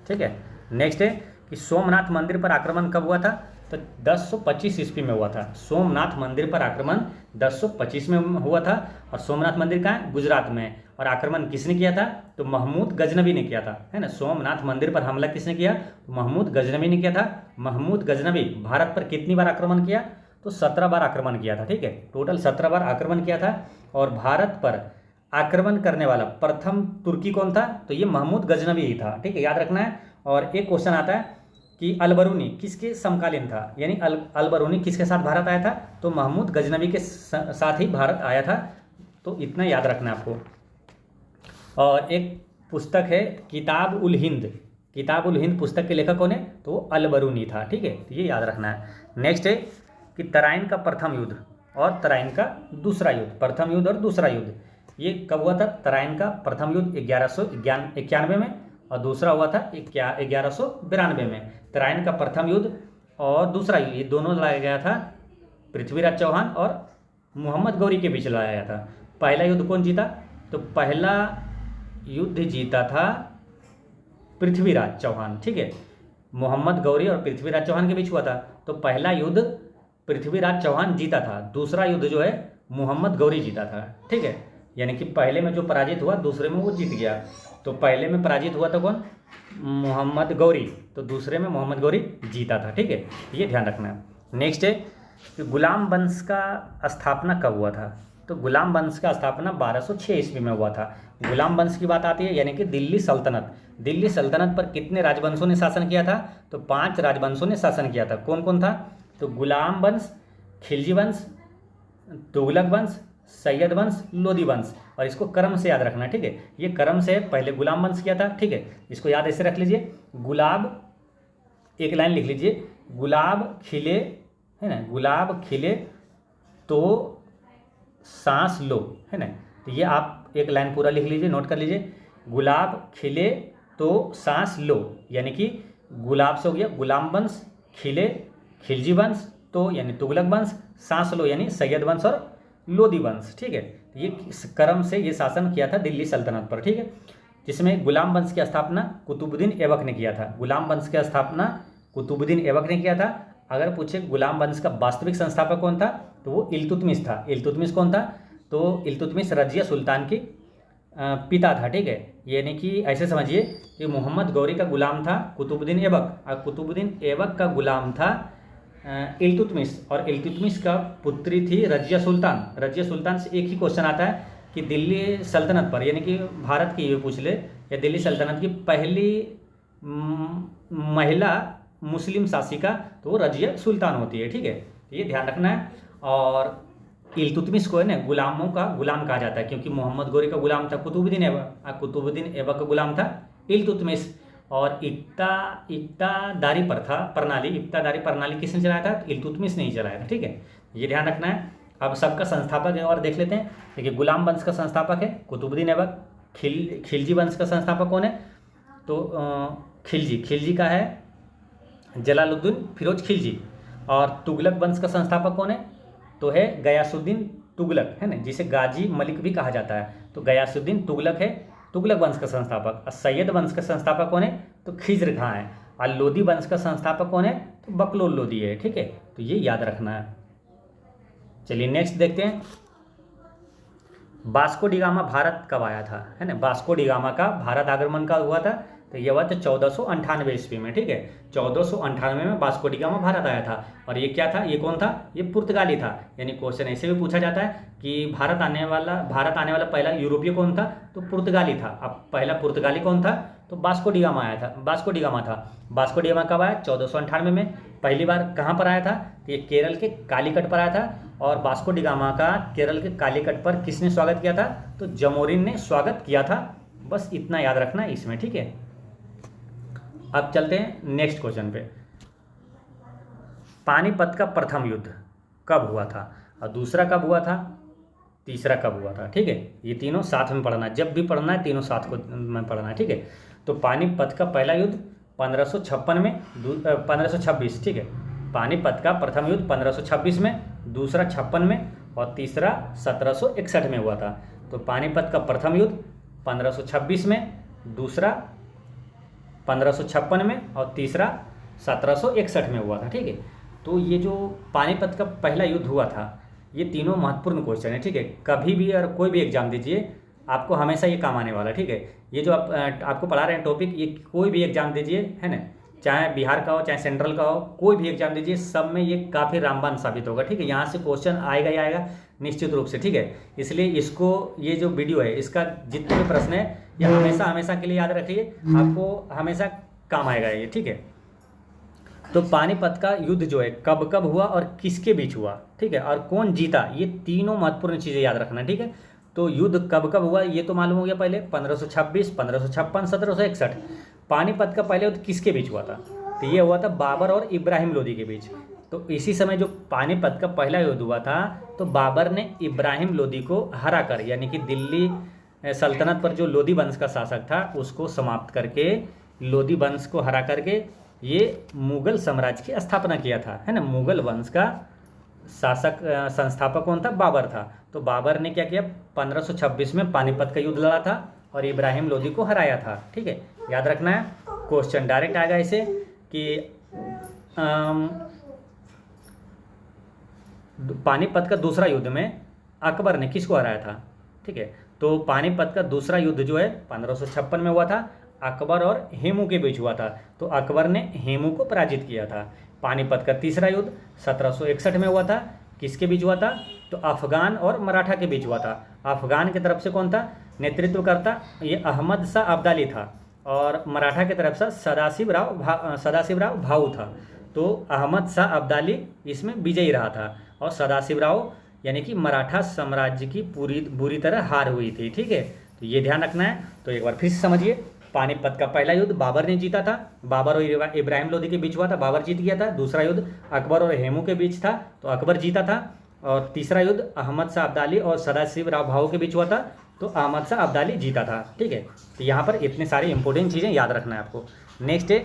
ठीक है। नेक्स्ट है कि सोमनाथ मंदिर पर आक्रमण कब हुआ था, तो 1025 ईस्वी में हुआ था। सोमनाथ मंदिर पर आक्रमण 1025 में हुआ था, और सोमनाथ मंदिर कहाँ है, गुजरात में। और आक्रमण किसने किया था, तो महमूद गजनवी ने किया था, है ना। सोमनाथ मंदिर पर हमला किसने किया, तो महमूद गजनवी ने किया था। महमूद गजनवी भारत पर कितनी बार आक्रमण किया, तो 17 बार आक्रमण किया था, ठीक है। टोटल 17 बार आक्रमण किया था, और भारत पर आक्रमण करने वाला प्रथम तुर्की कौन था, तो ये महमूद गजनवी ही था, ठीक है, याद रखना है। और एक क्वेश्चन आता है कि अलबरूनी किसके समकालीन था, यानी अलबरूनी किसके साथ भारत आया था, तो महमूद गजनवी के साथ ही भारत आया था, तो इतना याद रखना है आपको। और एक पुस्तक है किताब उल हिंद पुस्तक के लेखक कौन है, तो वो अलबरूनी था, ठीक है, तो ये याद रखना है। नेक्स्ट है कि तराइन का प्रथम युद्ध और तराइन का दूसरा युद्ध, प्रथम युद्ध और दूसरा युद्ध ये कब हुआ था। तराइन का प्रथम युद्ध 1191 में, और दूसरा हुआ था 1192 में। तराइन का प्रथम युद्ध और दूसरा युद्ध ये दोनों लाया गया था पृथ्वीराज चौहान और मोहम्मद गौरी के बीच लाया गया था। पहला युद्ध कौन जीता, तो पहला युद्ध जीता था पृथ्वीराज चौहान, ठीक है। मोहम्मद गौरी और पृथ्वीराज चौहान के बीच हुआ था, तो पहला युद्ध पृथ्वीराज चौहान जीता था, दूसरा युद्ध जो है मोहम्मद गौरी जीता था, ठीक है। यानी कि पहले में जो पराजित हुआ दूसरे में वो जीत गया। तो पहले में पराजित हुआ था कौन, मोहम्मद गौरी, तो दूसरे में मोहम्मद गौरी जीता था, ठीक है, ये ध्यान रखना है। नेक्स्ट है कि गुलाम वंश का स्थापना कब हुआ था, तो गुलाम वंश का स्थापना 1206 ईस्वी में हुआ था। गुलाम वंश की बात आती है, यानी कि दिल्ली सल्तनत पर कितने राजवंशों ने शासन किया था, तो 5 राजवंशों ने शासन किया था। कौन कौन था, तो गुलाम वंश, खिलजी वंश, तुगलक वंश, सैयद वंश, लोदी वंश, और इसको क्रम से याद रखना, ठीक है। ये क्रम से पहले गुलाम वंश किया था, ठीक है, इसको याद ऐसे रख लीजिए। गुलाब, एक लाइन लिख लीजिए, गुलाब खिले, है ना, गुलाब खिले तो सांस लो, है ना, तो ये आप एक लाइन पूरा लिख लीजिए, नोट कर लीजिए। गुलाब खिले तो सांस लो, यानी कि गुलाब से हो गया गुलाम वंश, खिले खिलजी वंश, तो यानी तुगलक वंश, सांस लो यानी सैयद वंश और लोदी वंश, ठीक है। ये क्रम से ये शासन किया था दिल्ली सल्तनत पर, ठीक है, जिसमें गुलाम वंश की स्थापना कुतुबुद्दीन ऐबक ने किया था। गुलाम वंश की स्थापना कुतुबुद्दीन ऐबक ने किया था। अगर पूछे गुलाम वंश का वास्तविक संस्थापक कौन था, तो वो इल्तुतमिश था। इल्तुतमिश कौन था, तो इल्तुतमिश रजिया सुल्तान की पिता था, ठीक है। यानी कि ऐसे समझिए कि मोहम्मद गौरी का गुलाम था कुतुबुद्दीन ऐबक, और कुतुबुद्दीन ऐबक का गुलाम था इल्तुतमिश, और इल्तुतमिश का पुत्री थी रजिया सुल्तान। रजिया सुल्तान से एक ही क्वेश्चन आता है कि दिल्ली सल्तनत पर, यानी कि भारत की ये पूछ ले, या दिल्ली सल्तनत की पहली महिला मुस्लिम शासिका, तो वो रजिया सुल्तान होती है, ठीक है, ये ध्यान रखना है। और इल्तुतमिश को है ना गुलामों का गुलाम कहा जाता है, क्योंकि मोहम्मद गौरी का गुलाम था कुतुबुद्दीन ऐबक, कुतुबुद्दीन ऐबक का गुलाम था इल्तुतमिश। और इक्तादारी प्रणाली किसने चलाया था, तो इल्तुतमिश ने ही चलाया था, ठीक है, ये ध्यान रखना है। अब सबका संस्थापक और देख लेते हैं। देखिए गुलाम वंश का संस्थापक है कुतुबुद्दीन ऐबक। खिलजी वंश का संस्थापक कौन है, तो खिलजी का है जलालुद्दीन फिरोज खिलजी। और तुगलक वंश का संस्थापक कौन है, तो है गयासुद्दीन तुगलक, है ना, जिसे गाजी मलिक भी कहा जाता है। तो गयासुद्दीन तुगलक है तुगलक वंश का संस्थापक। और सैयद वंश का संस्थापक कौन है, तो खिज्र खां है। और लोदी वंश का संस्थापक कौन है, तो बकलोल लोदी है, ठीक है, तो ये याद रखना है। चलिए नेक्स्ट देखते हैं, वास्को डी गामा भारत कब आया था, है ना। वास्को डी गामा का भारत आगमन कब हुआ था, तो ये हुआ था 1498 ईस्वी में, ठीक है। 1498 में वास्को डी गामा भारत आया था। और ये क्या था, ये कौन था, ये पुर्तगाली था। यानी क्वेश्चन ऐसे भी पूछा जाता है कि भारत आने वाला पहला यूरोपीय कौन था, तो पुर्तगाली था। अब पहला पुर्तगाली कौन था, तो वास्को डी गामा आया था। वास्को डी गामा कब आया, 1498 में। पहली बार कहाँ पर आया था, तो ये केरल के कालीकट पर आया था। और वास्को डी गामा का केरल के कालीकट पर किसने स्वागत किया था, तो जमोरिन ने स्वागत किया था। बस इतना याद रखना है इसमें, ठीक है। अब चलते हैं नेक्स्ट क्वेश्चन पे। पानीपत का प्रथम युद्ध कब हुआ था, और दूसरा कब हुआ था, तीसरा कब हुआ था। ठीक है, ये तीनों साथ में पढ़ना, जब भी पढ़ना है तीनों साथ को में पढ़ना है। ठीक है, तो पानीपत का पहला युद्ध 1556 में, 1526। ठीक है, पानीपत का प्रथम युद्ध 1526 में, दूसरा 56 में और तीसरा 1761 में हुआ था। तो पानीपत का प्रथम युद्ध 1526 में, दूसरा 1556 में और तीसरा 1761 में हुआ था। ठीक है, तो ये जो पानीपत का पहला युद्ध हुआ था, ये तीनों महत्वपूर्ण क्वेश्चन है। ठीक है, कभी भी और कोई भी एग्जाम दीजिए आपको हमेशा ये काम आने वाला है। ठीक है, ये जो आपको पढ़ा रहे हैं टॉपिक, ये कोई भी एग्जाम दीजिए, है ना, चाहे बिहार का हो चाहे सेंट्रल का हो, कोई भी एग्जाम दीजिए, सब में ये काफ़ी रामबाण साबित होगा। ठीक है, यहाँ से क्वेश्चन आएगा ही आएगा निश्चित रूप से। ठीक है, इसलिए इसको, ये जो वीडियो है इसका जितने भी प्रश्न है ये हमेशा हमेशा के लिए याद रखिए, आपको हमेशा काम आएगा ये। ठीक है, तो पानीपत का युद्ध जो है कब कब हुआ और किसके बीच हुआ, ठीक है, और कौन जीता, ये तीनों महत्वपूर्ण चीज़ें याद रखना। ठीक है, तो युद्ध कब कब हुआ ये तो मालूम हो गया पहले, 1526, 1556, 1761। पानीपत का पहले युद्ध किसके बीच हुआ था, तो ये हुआ था बाबर और इब्राहिम लोदी के बीच। तो इसी समय जो पानीपत का पहला युद्ध हुआ था, तो बाबर ने इब्राहिम लोदी को हराकर, यानी कि दिल्ली सल्तनत पर जो लोदी वंश का शासक था उसको समाप्त करके, लोदी वंश को हरा करके ये मुगल साम्राज्य की स्थापना किया था, है ना। मुगल वंश का शासक संस्थापक कौन था, बाबर था। तो बाबर ने क्या किया, 1526 में पानीपत का युद्ध लड़ा था और इब्राहिम लोदी को हराया था। ठीक है, याद रखना है, क्वेश्चन डायरेक्ट आएगा इसे कि पानीपत का दूसरा युद्ध में अकबर ने किसको हराया था। ठीक है, तो पानीपत का दूसरा युद्ध जो है 1556 में हुआ था, अकबर और हेमू के बीच हुआ था। तो अकबर ने हेमू को पराजित किया था। पानीपत का तीसरा युद्ध 1761 में हुआ था, किसके बीच हुआ था, तो अफगान और मराठा के बीच हुआ था। अफगान की तरफ से कौन था, नेतृत्वकर्ता ये अहमद शाह अब्दाली था, और मराठा की तरफ से सदाशिवराव भाऊ था। तो अहमद शाह अब्दाली इसमें विजयी रहा था और सदाशिवराव यानी कि मराठा साम्राज्य की बुरी तरह हार हुई थी। ठीक है, तो ये ध्यान रखना है। तो एक बार फिर से समझिए, पानीपत का पहला युद्ध बाबर ने जीता था, बाबर और इब्राहिम लोदी के बीच हुआ था, बाबर जीत गया था। दूसरा युद्ध अकबर और हेमू के बीच था, तो अकबर जीता था। और तीसरा युद्ध अहमद शाह अब्दाली और सदाशिवराव भाऊ के बीच हुआ था, तो अहमद शाह अब्दाली जीता था। ठीक है, तो यहाँ पर इतने सारी इंपॉर्टेंट चीज़ें याद रखना है आपको। नेक्स्ट है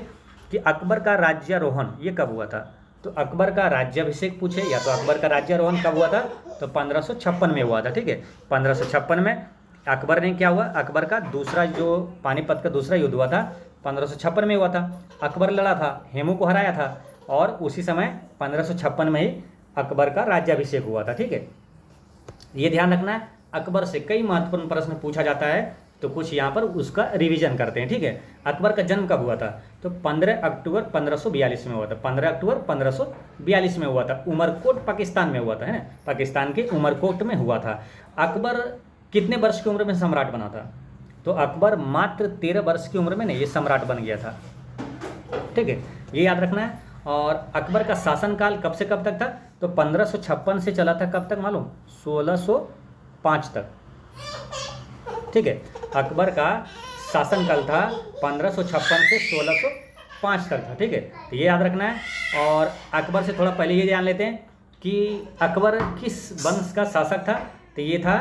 कि अकबर का राज्यारोहण ये कब हुआ था। तो अकबर का राज्याभिषेक पूछे या तो अकबर का राज्यारोहण कब हुआ था, तो 1556 में हुआ था। ठीक है, 1556 में अकबर ने क्या हुआ, अकबर का दूसरा जो पानीपत का दूसरा युद्ध हुआ था 1556 में हुआ था। अकबर लड़ा था, हेमू को हराया था, और उसी समय 1556 में ही अकबर का राज्याभिषेक हुआ था। ठीक है, ये ध्यान रखना है। अकबर से कई महत्वपूर्ण प्रश्न पूछा जाता है, तो कुछ यहाँ पर उसका रिवीजन करते हैं। ठीक है, अकबर का जन्म कब हुआ था, तो 15 अक्टूबर 1542 में हुआ था। 15 अक्टूबर 1542 में हुआ था, उमरकोट पाकिस्तान में हुआ था, है ना, पाकिस्तान के उमरकोट में हुआ था। अकबर कितने वर्ष की उम्र में सम्राट बना था, तो अकबर मात्र 13 वर्ष की उम्र में ये सम्राट बन गया था। ठीक है, ये याद रखना है। और अकबर का शासनकाल कब से कब तक था, तो 1556 से चला था कब तक मालूम, 1605 तक। ठीक है, अकबर का शासनकाल था 1556 से 1605 तक था। ठीक है, तो ये याद रखना है। और अकबर से थोड़ा पहले ये जान लेते हैं कि अकबर किस वंश का शासक था, तो ये था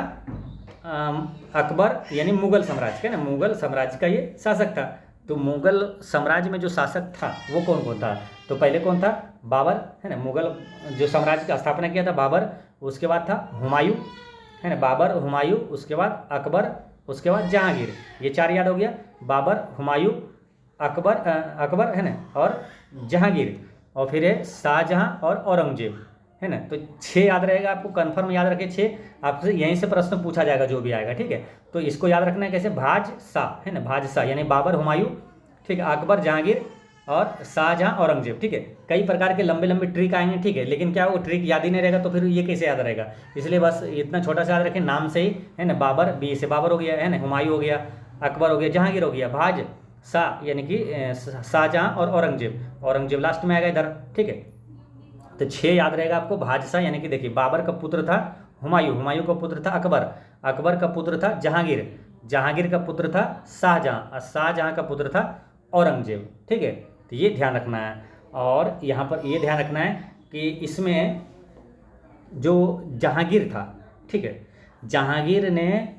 अकबर यानी मुगल साम्राज्य का ना, मुगल साम्राज्य का ये शासक था। तो मुगल साम्राज्य में जो शासक था वो कौन कौन था, तो पहले कौन था, बाबर, है ना, मुगल जो साम्राज्य का स्थापना किया था बाबर। उसके बाद था हुमायूं, है ना, बाबर हुमायूं, उसके बाद अकबर, उसके बाद जहांगीर। ये चार याद हो गया, बाबर, हुमायूं, अकबर है ना, और जहांगीर, और फिर है शाहजहां और औरंगजेब, है ना। तो 6 याद रहेगा आपको, कंफर्म याद रखिए 6। आपसे यहीं से प्रश्न पूछा जाएगा जो भी आएगा। ठीक है, तो इसको याद रखना है कैसे, भाज शाह, है ना, भाज शाह यानी बाबर हुमायूं, ठीक है, अकबर जहांगीर और शाहजहां औरंगजेब। ठीक है, कई प्रकार के लंबे लंबे ट्रिक आएंगे। ठीक है, लेकिन क्या वो ट्रिक याद ही नहीं रहेगा तो फिर ये कैसे याद रहेगा, इसलिए बस इतना छोटा सा याद रखें नाम से ही, है ना। बाबर, बी से बाबर हो गया, है ना, हुमायूं हो गया, अकबर हो गया, जहांगीर हो गया, भाज शाह यानी कि शाहजहां और औरंगजेब लास्ट में आएगा इधर। ठीक है, तो 6 याद रहेगा आपको। भाजशाह यानी कि देखिए बाबर का पुत्र था हुमायूं का पुत्र था अकबर का पुत्र था जहांगीर का पुत्र था शाहजहां का पुत्र था औरंगजेब। ठीक है, तो ये ध्यान रखना है। और यहाँ पर ये ध्यान रखना है कि इसमें जो जहांगीर था, ठीक है, जहांगीर ने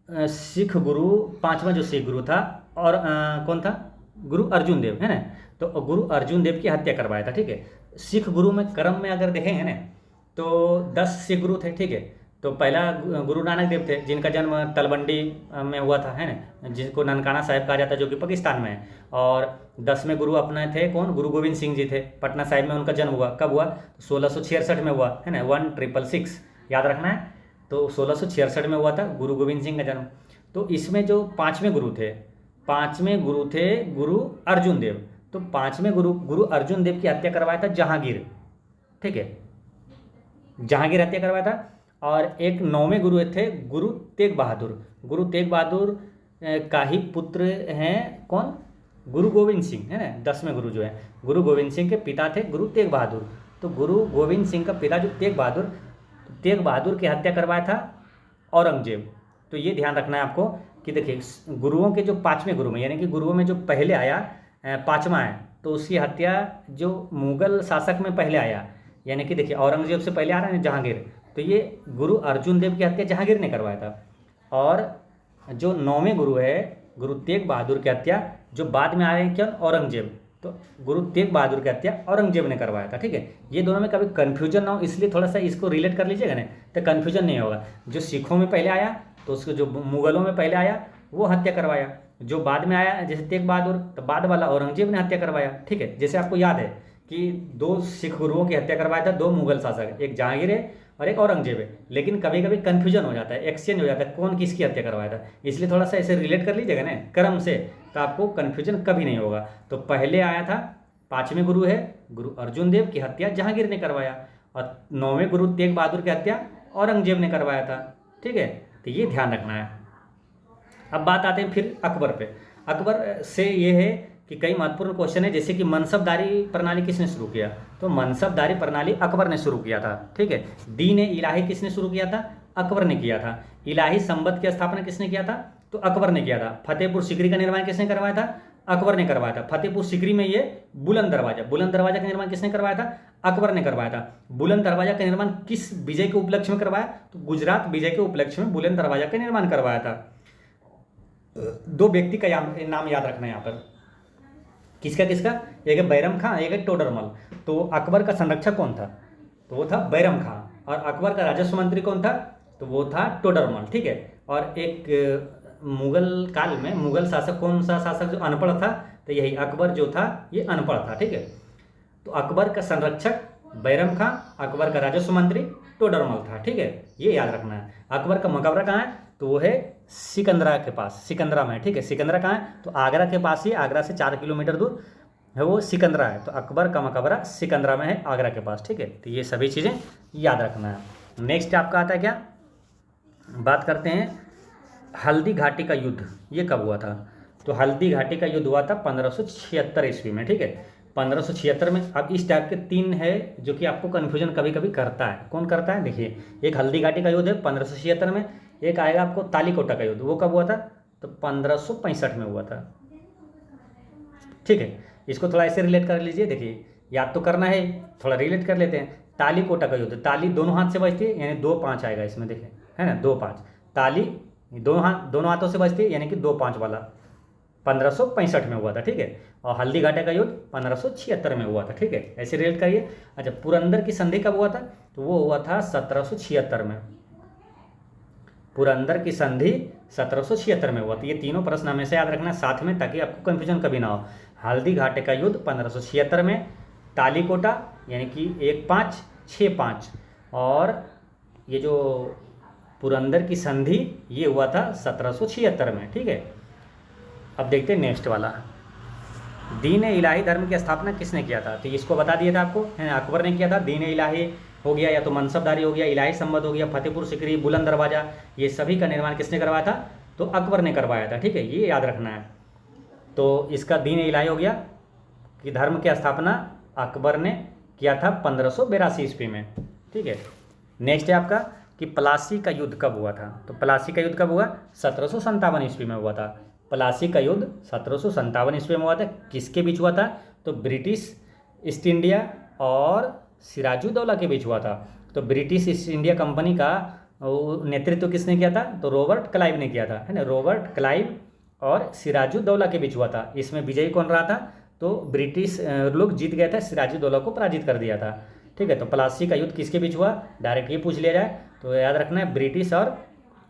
सिख गुरु, पांचवा जो सिख गुरु था, और कौन था, गुरु अर्जुन देव, है ना। तो गुरु अर्जुन देव की हत्या करवाया था, ठीक है। सिख गुरु में क्रम में अगर देखेंगे ना तो 10 सिख गुरु थे, ठीक है। तो पहला गुरु नानक देव थे, जिनका जन्म तलवंडी में हुआ था, है ना, जिसको ननकाना साहिब कहा जाता है, जो कि पाकिस्तान में है। और 10वें गुरु अपने थे कौन, गुरु गोविंद सिंह जी थे, पटना साहिब में उनका जन्म हुआ। कब हुआ, 1666 में हुआ, है ना, 1666 याद रखना है। तो 1666 में हुआ था गुरु गोविंद सिंह का जन्म। तो इसमें जो पाँचवें गुरु थे, पाँचवें गुरु थे गुरु अर्जुन देव। तो पाँचवें गुरु गुरु अर्जुन देव की हत्या करवाया था जहांगीर, ठीक है, जहांगीर हत्या करवाया था। और एक 9वें गुरु थे गुरु तेग बहादुर। गुरु तेग बहादुर का ही पुत्र हैं कौन, गुरु गोविंद सिंह, है ना। 10वें गुरु जो है गुरु गोविंद सिंह के पिता थे गुरु तेग बहादुर। तो गुरु गोविंद सिंह का पिता जो तेग बहादुर, तो तेग बहादुर की हत्या करवाया था औरंगजेब। तो ये ध्यान रखना है आपको कि देखिए, गुरुओं के जो पाँचवें गुरु में, यानी कि गुरुओं में जो पहले आया पाँचवा है, तो उसकी हत्या जो मुगल शासक में पहले आया, यानी कि देखिए औरंगजेब से पहले आ रहा है जहांगीर, तो ये गुरु अर्जुन देव की हत्या जहांगीर ने करवाया था। और जो 9वें गुरु है गुरु तेग बहादुर की हत्या जो बाद में आए क्या, औरंगजेब, तो गुरु तेग बहादुर की हत्या औरंगजेब ने करवाया था, ठीक है। ये दोनों में कभी कन्फ्यूजन ना हो, इसलिए थोड़ा सा इसको रिलेट कर लीजिएगा ना, तो कन्फ्यूजन नहीं होगा। जो सिखों में पहले आया तो उसको, जो मुगलों में पहले आया वो हत्या करवाया, जो बाद में आया जैसे तेग बहादुर, तो बाद वाला औरंगजेब ने हत्या करवाया, ठीक है। जैसे आपको याद है कि 2 सिख गुरुओं की हत्या करवाया था 2 मुगल शासक, एक जहांगीर है और एक औरंगजेब है। लेकिन कभी कभी कन्फ्यूजन हो जाता है, एक्सचेंज हो जाता है, कौन किसकी हत्या करवाया था, इसलिए थोड़ा सा ऐसे रिलेट कर लीजिएगा ना क्रम से, तो आपको कन्फ्यूजन कभी नहीं होगा। तो पहले आया था, पाँचवें गुरु है गुरु अर्जुन देव की हत्या जहांगीर ने करवाया, और 9वें गुरु तेग बहादुर की हत्या औरंगजेब ने करवाया था, ठीक है। तो ये ध्यान रखना है। अब बात आते हैं फिर अकबर पे। अकबर से ये है कि कई महत्वपूर्ण क्वेश्चन है, जैसे कि मनसबदारी प्रणाली किसने शुरू किया, तो मनसबदारी प्रणाली अकबर ने शुरू किया था, ठीक है। दीन इलाही किसने शुरू किया था, अकबर ने किया था। इलाही संबत की स्थापना किसने किया था, तो अकबर ने किया था। फतेहपुर सीकरी का निर्माण किसने करवाया था, अकबर ने करवाया था। फतेहपुर सीकरी में ये बुलंद दरवाजा का निर्माण किसने करवाया था, अकबर ने करवाया था। बुलंद दरवाजा का निर्माण किस विजय के उपलक्ष्य में करवाया, तो गुजरात विजय के उपलक्ष्य में बुलंद दरवाजा का निर्माण करवाया था। 2 व्यक्ति का नाम याद रखना है यहाँ पर, किसका किसका, एक है बैरम खां, एक है टोडरमल। तो अकबर का संरक्षक कौन था, तो वो था बैरम खां, और अकबर का राजस्व मंत्री कौन था, तो वो था टोडरमल, ठीक है। और एक मुगल काल में मुगल शासक, कौन सा शासक जो अनपढ़ था, तो यही अकबर जो था ये अनपढ़ था, ठीक है। तो अकबर का संरक्षक बैरम खां, अकबर का राजस्व मंत्री टोडरमल था, ठीक है, ये याद रखना है। अकबर का मकबरा कहाँ है, तो वो है सिकंदरा के पास, सिकंदरा में, ठीक है। सिकंदरा कहाँ है, तो आगरा के पास ही, आगरा से 4 किलोमीटर दूर है वो सिकंदरा है। तो अकबर का मकबरा सिकंदरा में है, आगरा के पास, ठीक है। तो ये सभी चीज़ें याद रखना है। नेक्स्ट आपका आता है क्या, बात करते हैं हल्दी घाटी का युद्ध, ये कब हुआ था, तो हल्दी घाटी का युद्ध हुआ था 1576 ईस्वी में, ठीक है। 1576 में। अब इस टाइप के 3 है जो कि आपको कन्फ्यूजन कभी कभी करता है। कौन करता है, देखिए, एक हल्दी घाटी का युद्ध है 1576 में, एक आएगा आपको तालीकोटा का युद्ध, वो कब हुआ था, तो 1565 में हुआ था, ठीक है। इसको थोड़ा ऐसे रिलेट कर लीजिए, देखिए याद तो करना है, थोड़ा रिलेट कर लेते हैं। तालीकोटा का युद्ध, ताली दोनों हाथ से बजती है, यानी 2-5 आएगा इसमें, देखिए, है ना, 2-5 ताली दोनों हाथों से बजती है, यानी कि 2-5 वाला 1565 में हुआ था, ठीक है। और हल्दी घाटी का युद्ध 1576 में हुआ था, ठीक है, ऐसे रिलेट करिए। अच्छा, पुरंदर की संधि कब हुआ था, तो वो हुआ था 1776 में। पुरंदर की संधि 1776 में हुआ था। ये तीनों प्रश्न हमेशा याद रखना साथ में, ताकि आपको कन्फ्यूजन कभी ना हो। हल्दी घाटी का युद्ध 1576 में, तालीकोटा यानी कि 1565, और ये जो पुरंदर की संधि ये हुआ था 1776 में, ठीक है। अब देखते हैं नेक्स्ट वाला, दीन इलाही धर्म की स्थापना किसने किया था, तो इसको बता दिया था आपको, है ना, अकबर ने किया था। दीन इलाही हो गया, या तो मनसबदारी हो गया, इलाही संबत हो गया, फतेहपुर सीकरी, बुलंद दरवाजा, ये सभी का निर्माण किसने करवाया था, तो अकबर ने करवाया था, ठीक है, ये याद रखना है। तो इसका दीन इलाही हो गया कि धर्म की स्थापना अकबर ने किया था 1582 ईस्वी में, ठीक है। नेक्स्ट है आपका कि प्लासी का युद्ध कब हुआ था, तो प्लासी का युद्ध कब हुआ, 1757 ईस्वी में हुआ था। प्लासी का युद्ध 1757 ईस्वी में हुआ था। किसके बीच हुआ था, तो ब्रिटिश ईस्ट इंडिया और सिराजुद्दौला के बीच हुआ था। तो ब्रिटिश ईस्ट इंडिया कंपनी का नेतृत्व किसने किया था? तो रॉबर्ट क्लाइव ने किया था, है ना। रॉबर्ट क्लाइव और सिराजुद्दौला के बीच हुआ था। इसमें विजयी कौन रहा था? तो ब्रिटिश लोग जीत गए थे, सिराजुद्दौला को पराजित कर दिया था। ठीक है, तो प्लासी का युद्ध किसके बीच हुआ? डायरेक्ट ये पूछ लिया जाए तो याद रखना है ब्रिटिश और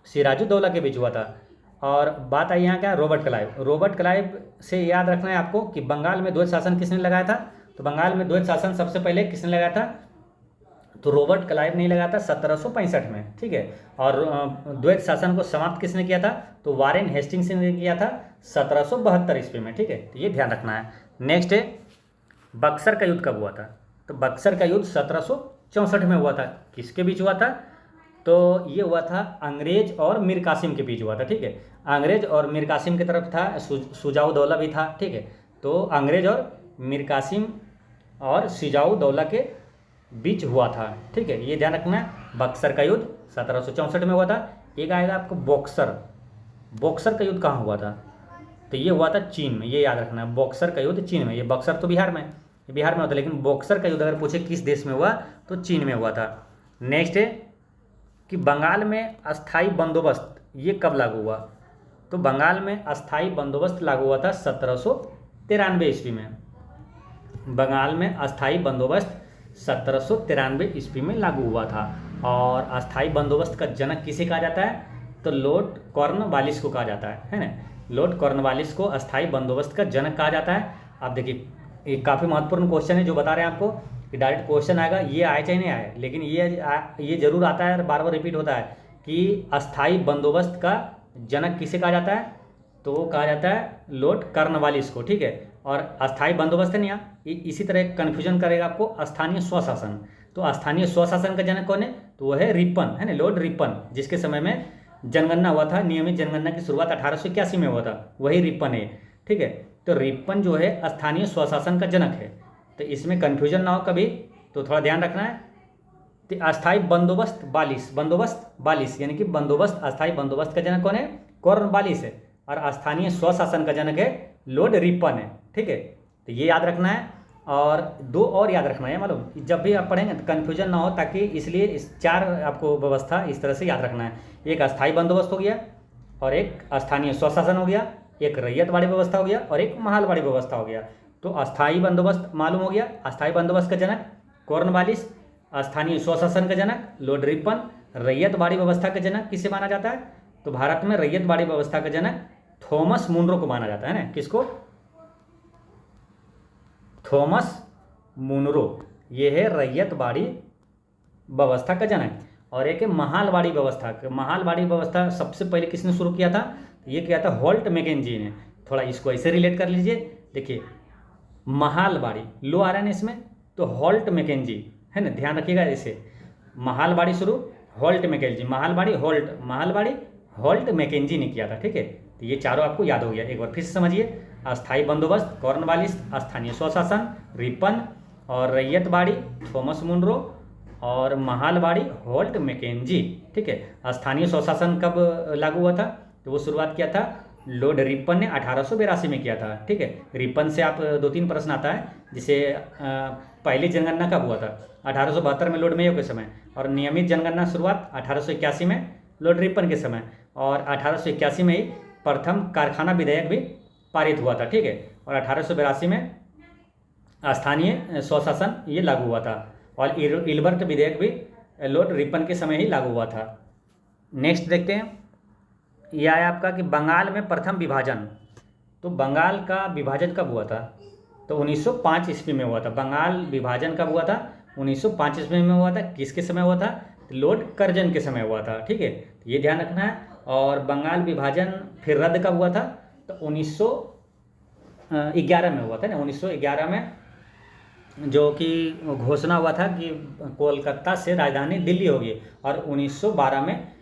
सिराजुद्दौला के बीच हुआ था। और बात आई यहाँ क्या? Robert Clive. रॉबर्ट क्लाइव से याद रखना है आपको कि बंगाल में द्वैत शासन किसने लगाया था? तो बंगाल में द्वैत शासन सबसे पहले किसने लगाया था? तो रॉबर्ट क्लाइव ने लगाया था 1765 में। ठीक है, और द्वैत शासन को समाप्त किसने किया था? तो वारेन हेस्टिंग्स ने किया था 1772 ईस्वी में। ठीक है, तो ये ध्यान रखना है। नेक्स्ट है बक्सर का युद्ध कब हुआ था? तो बक्सर का युद्ध 1764 में हुआ था। किसके बीच हुआ था? तो ये हुआ था अंग्रेज और मीर कासिम के बीच हुआ था। ठीक है, अंग्रेज और मीर कासिम की तरफ था शुजाउद्दौला भी था। ठीक है, तो अंग्रेज और मीर कासिम और शुजाउद्दौला के बीच हुआ था। ठीक है, ये ध्यान रखना है। बक्सर का युद्ध 1764 में हुआ था। एक आएगा आपको बॉक्सर। बॉक्सर का युद्ध कहाँ हुआ था? तो ये हुआ था चीन में। ये याद रखना है, बॉक्सर का युद्ध चीन में। ये बक्सर तो बिहार में, ये बिहार में होता है, लेकिन बॉक्सर का युद्ध अगर पूछे किस देश में हुआ तो चीन में हुआ था। नेक्स्ट है कि बंगाल में अस्थाई बंदोबस्त ये कब लागू हुआ? तो बंगाल में अस्थाई बंदोबस्त लागू हुआ था 1793 ईस्वी में। बंगाल में अस्थाई बंदोबस्त 1793 ईस्वी में लागू हुआ था। और अस्थाई बंदोबस्त का जनक किसे कहा जाता है? तो लॉर्ड कॉर्नवालिस को कहा जाता है ना। लॉर्ड कॉर्नवालिस को अस्थाई बंदोबस्त का जनक कहा जाता है। आप देखिए, ये काफ़ी महत्वपूर्ण क्वेश्चन है जो बता रहे हैं आपको कि डायरेक्ट क्वेश्चन आएगा, ये आए चाहे नहीं आए, लेकिन ये जरूर आता है और बार बार रिपीट होता है कि अस्थाई बंदोबस्त का जनक किसे कहा जाता है? तो वो कहा जाता है लॉर्ड कॉर्नवालिस को। ठीक है, और अस्थाई बंदोबस्त है नहीं, इसी तरह कन्फ्यूजन करेगा आपको स्थानीय स्वशासन। तो स्थानीय स्वशासन का जनक कौन है? तो वो है रिपन, है ना, लॉर्ड रिपन, जिसके समय में जनगणना हुआ था। नियमित जनगणना की शुरुआत 1881 में हुआ था, वही रिपन है। ठीक है, तो रिपन जो है स्थानीय स्वशासन का जनक है। तो इसमें कन्फ्यूजन ना हो कभी, तो थोड़ा ध्यान रखना है। तो अस्थाई बंदोबस्त 42 यानी कि बंदोबस्त, अस्थाई बंदोबस्त का जनक कौन है? कॉर्नवालिस है। और स्थानीय स्वशासन का जनक है लॉर्ड रिपन है। ठीक है, तो ये याद रखना है। और दो और याद रखना है, मालूम, जब भी आप पढ़ेंगे तो कन्फ्यूजन ना हो, ताकि इसलिए इस 4 आपको व्यवस्था इस तरह से याद रखना है। एक अस्थाई बंदोबस्त हो गया, और एक स्थानीय स्वशासन हो गया, एक रैयतवाड़ी व्यवस्था हो गया, और एक महालवाड़ी व्यवस्था हो गया। तो अस्थाई बंदोबस्त मालूम हो गया, अस्थाई बंदोबस्त का जनक कॉर्नवालिस, स्थानीय स्वशासन का जनक लॉर्ड रिपन, रैयतवाड़ी व्यवस्था का जनक किसे माना जाता है? तो भारत में रैयतवाड़ी व्यवस्था का जनक थॉमस मुनरो को माना जाता है ना। किसको? थॉमस मुनरो, ये है रैयतवाड़ी व्यवस्था का जनक। और एक है महालवाड़ी व्यवस्था। महालवाड़ी व्यवस्था सबसे पहले किसने शुरू किया था? ये किया था होल्ट मैकेंजी ने। थोड़ा इसको ऐसे रिलेट कर लीजिए। देखिए, महालवाड़ी लो आ रहा है ना इसमें, तो होल्ट मैकेंजी, है ना, ध्यान रखिएगा। ऐसे महालवाड़ी शुरू, Holt Mackenzie, Mahalwari Holt Mackenzie ने किया था। ठीक है, तो ये चारों आपको याद हो गया। एक बार फिर से समझिए, अस्थाई बंदोबस्त कॉर्नवालिस, स्थानीय स्वशासन रिपन, और रैयतवाड़ी थॉमस मुनरो, और महालवाड़ी होल्ट मैकेंजी। ठीक है, स्थानीय स्वशासन कब लागू हुआ था? तो वो शुरुआत किया था लॉर्ड रिपन ने 1882 में किया था। ठीक है, रिपन से आप 2-3 प्रश्न आता है, जिसे पहली जनगणना कब हुआ था? 1872 में लॉर्ड मेयो के समय, और नियमित जनगणना शुरुआत 1881 में लॉर्ड रिपन के समय, और 1881 में ही प्रथम कारखाना विधेयक भी पारित हुआ था। ठीक है, और 1882 में स्थानीय स्वशासन ये लागू हुआ था, और इल्बर्ट विधेयक भी लॉर्ड रिपन के समय ही लागू हुआ था। नेक्स्ट देखते हैं, यह है आपका कि बंगाल में प्रथम विभाजन। तो बंगाल का विभाजन कब हुआ था? तो 1905 ईस्वी में हुआ था। बंगाल विभाजन कब हुआ था? 1905 ईस्वी में हुआ था। किसके समय हुआ था? लॉर्ड कर्जन के समय हुआ था। ठीक है, ये ध्यान रखना है। और बंगाल विभाजन फिर रद्द कब हुआ था? तो 1911 में हुआ था ना। 1911 में जो कि घोषणा हुआ था कि कोलकाता से राजधानी दिल्ली होगी, और 1912 में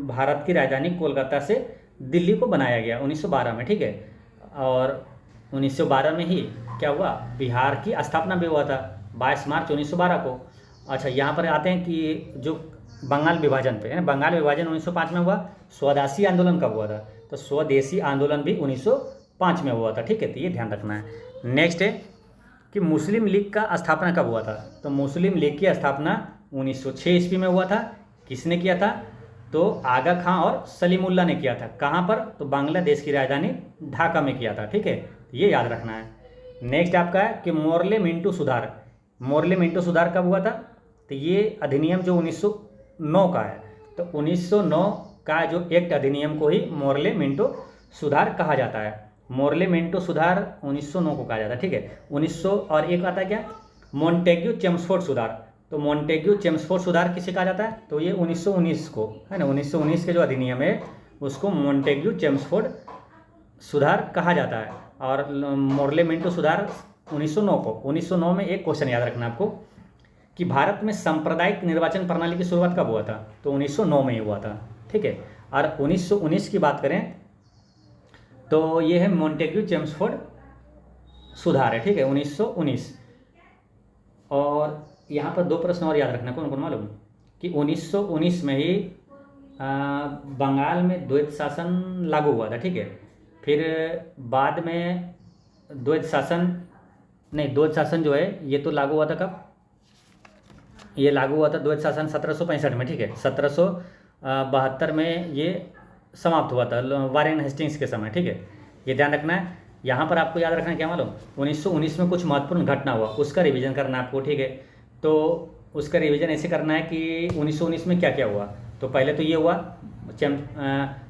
भारत की राजधानी कोलकाता से दिल्ली को बनाया गया 1912 में। ठीक है, और 1912 में ही क्या हुआ? बिहार की स्थापना भी हुआ था 22 मार्च 1912 को। अच्छा, यहाँ पर आते हैं कि जो बंगाल विभाजन पे है, बंगाल विभाजन 1905 में हुआ। स्वदेशी आंदोलन कब हुआ था? तो स्वदेशी आंदोलन भी 1905 में हुआ था। ठीक है, तो ये ध्यान रखना है। नेक्स्ट है कि मुस्लिम लीग का स्थापना कब हुआ था। तो मुस्लिम लीग की स्थापना 1906 ईस्वी में हुआ था। किसने किया था? तो आगा खां और सलीमुल्लाह ने किया था। कहाँ पर? तो बांग्लादेश की राजधानी ढाका में किया था। ठीक है, ये याद रखना है। नेक्स्ट आपका है कि मोरले मिंटो सुधार। मोरले मिंटो सुधार कब हुआ था? तो ये अधिनियम जो 1909 का है, तो 1909 का जो एक्ट अधिनियम को ही मोरले मिंटो सुधार कहा जाता है। मोरले मिंटो सुधार 1909 को कहा जाता है। ठीक है, 1900 और एक आता है क्या? मोंटेग्यू चेम्सफोर्ड सुधार। तो मोंटेग्यू चेम्सफोर्ड सुधार किसे कहा जाता है? तो ये 1919 को है ना, 1919 के जो अधिनियम है उसको मोंटेग्यू चेम्सफोर्ड सुधार कहा जाता है। और मोरले मिंटो सुधार 1909 को। 1909 में एक क्वेश्चन याद रखना आपको कि भारत में सांप्रदायिक निर्वाचन प्रणाली की शुरुआत कब हुआ था? तो 1909 में ही हुआ था। ठीक है, और 1919 की बात करें तो ये है मोंटेग्यू चेम्सफोर्ड सुधार है। ठीक है, 1919। और यहाँ पर दो प्रश्न और याद रखना, कौन कौन मालूम? कि 1919 में ही बंगाल में द्वैत शासन लागू हुआ था। ठीक है, फिर बाद में द्वैत शासन जो है ये तो लागू हुआ था कब? ये लागू हुआ था द्वैत शासन 1765 में। ठीक है, 1772 में ये समाप्त हुआ था वारेन हेस्टिंग्स के समय। ठीक है, ये ध्यान रखना है। यहाँ पर आपको याद रखना है क्या मालूम? 1919 में कुछ महत्वपूर्ण घटना हुआ, उसका रिवीजन करना है आपको। ठीक है, तो उसका रिवीजन ऐसे करना है कि 1919 में क्या क्या हुआ। तो पहले तो ये हुआ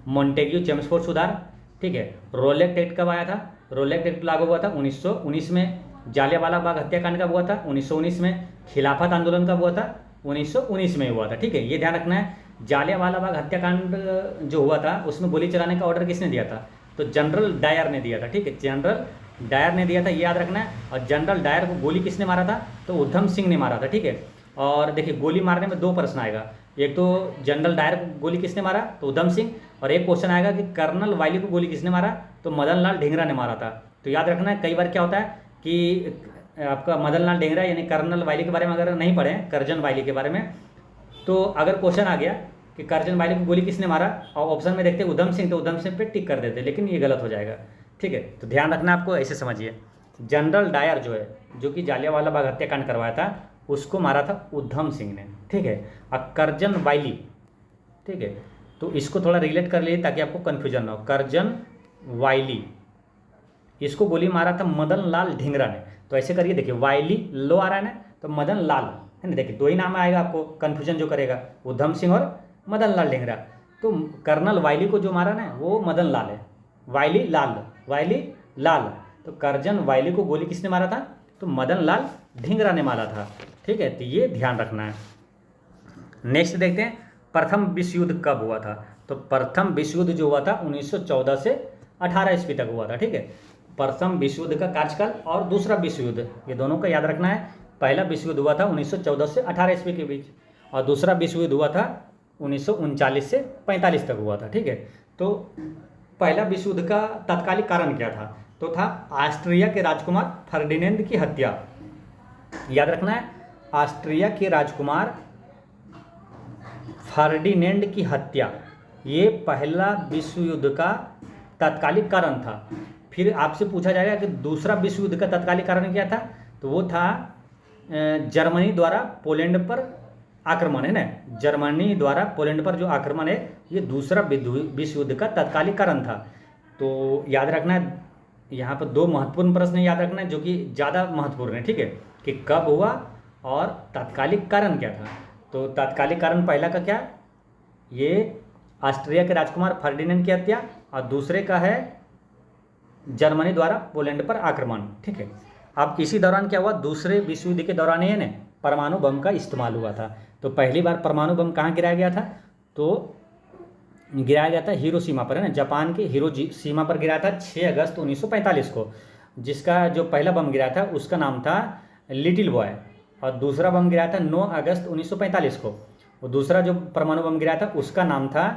मोंटेग्यू चेम्सफोर्ड सुधार। ठीक है, रोलेक्ट एक्ट कब आया था? रोलेक्ट एक्ट लागू हुआ था 1919 में। जालियांवाला बाग हत्याकांड कब हुआ था? 1919 में। खिलाफत आंदोलन कब हुआ था? 1919 में हुआ था। ठीक है, ये ध्यान रखना है। जालियांवाला बाग हत्याकांड जो हुआ था उसमें गोली चलाने का ऑर्डर किसने दिया था? तो जनरल डायर ने दिया था। ठीक है, जनरल डायर ने दिया था, ये याद रखना है। और जनरल डायर को गोली किसने मारा था? तो उधम सिंह ने मारा था। ठीक है, और देखिए गोली मारने में दो प्रश्न आएगा, एक तो जनरल डायर को गोली किसने मारा? तो उधम सिंह। और एक क्वेश्चन आएगा कि कर्नल वायली को गोली किसने मारा? तो मदन लाल ढींगरा ने मारा था। तो याद रखना है, कई बार क्या होता है कि आपका मदन लाल ढींगरा यानी कर्नल वायली के बारे में अगर नहीं पढ़े, कर्जन वायली के बारे में, तो अगर क्वेश्चन आ गया कि कर्जन वायली को गोली किसने मारा और ऑप्शन में देखते उधम सिंह, तो उधम सिंह पे टिक कर देते, लेकिन ये गलत हो जाएगा। ठीक है, तो ध्यान रखना आपको, ऐसे समझिए। जनरल डायर जो है, जो कि जालियांवाला बाग हत्याकांड करवाया था, उसको मारा था उधम सिंह ने। ठीक है, और कर्जन वायली, ठीक है, तो इसको थोड़ा रिलेट कर लीजिए ताकि आपको कन्फ्यूजन ना हो। कर्जन वायली, इसको गोली मारा था मदन लाल ढींगरा ने। तो ऐसे करिए, देखिए वायली लो आ रहा है ना, तो मदन लाल है ना, देखिए दो ही नाम आएगा, आपको कन्फ्यूजन जो करेगा उधम सिंह और मदन लाल ढींगरा। तो कर्नल वायली को जो मारा ना वो मदन लाल है, वायली लाल। तो कर्जन वायली को गोली किसने मारा था? तो मदन लाल ढींगरा ने मारा था। ठीक है, तो ये ध्यान रखना है। नेक्स्ट देखते हैं, प्रथम विश्व युद्ध कब हुआ था? तो प्रथम विश्व युद्ध जो हुआ था 1914 से 18 ईस्वी तक हुआ था। ठीक है, प्रथम विश्व युद्ध का कार्यकाल और दूसरा विश्व युद्ध, ये दोनों का याद रखना है। पहला विश्व युद्ध हुआ था 1914 से 18 ईस्वी के बीच, और दूसरा विश्व युद्ध हुआ था 1939 से 45 तक हुआ था। ठीक है, तो पहला विश्व युद्ध का तात्कालिक कारण क्या था? तो था ऑस्ट्रिया के राजकुमार फर्डिनेंड की हत्या। याद रखना है, ऑस्ट्रिया के राजकुमार फर्डिनेंड की हत्या, ये पहला विश्व युद्ध का तात्कालिक कारण था। फिर आपसे पूछा जाएगा कि दूसरा विश्व युद्ध का तात्कालिक कारण क्या था? तो वो था जर्मनी द्वारा पोलैंड पर आक्रमण, है ना, जर्मनी द्वारा पोलैंड पर जो आक्रमण है, ये दूसरा विश्व युद्ध का तात्कालिक कारण था। तो याद रखना है, यहाँ पर दो महत्वपूर्ण प्रश्न याद रखना है जो कि ज़्यादा महत्वपूर्ण है। ठीक है, कि कब हुआ और तात्कालिक कारण क्या था। तो तात्कालिक कारण पहला का क्या? ये ऑस्ट्रिया के राजकुमार फर्डिनेंड की हत्या, और दूसरे का है जर्मनी द्वारा पोलैंड पर आक्रमण। ठीक है, अब इसी दौरान क्या हुआ? दूसरे विश्व युद्ध के दौरान ही ना परमाणु बम का इस्तेमाल हुआ था। तो पहली बार परमाणु बम कहाँ गिराया गया था? तो गिराया गया था हिरोशिमा पर, है ना, जापान के हिरोशिमा पर गिराया था 6 अगस्त 1945 को। जिसका जो पहला बम गिराया था उसका नाम था लिटिल बॉय, और दूसरा बम गिराया था 9 अगस्त 1945 को। और दूसरा जो परमाणु बम गिराया था उसका नाम था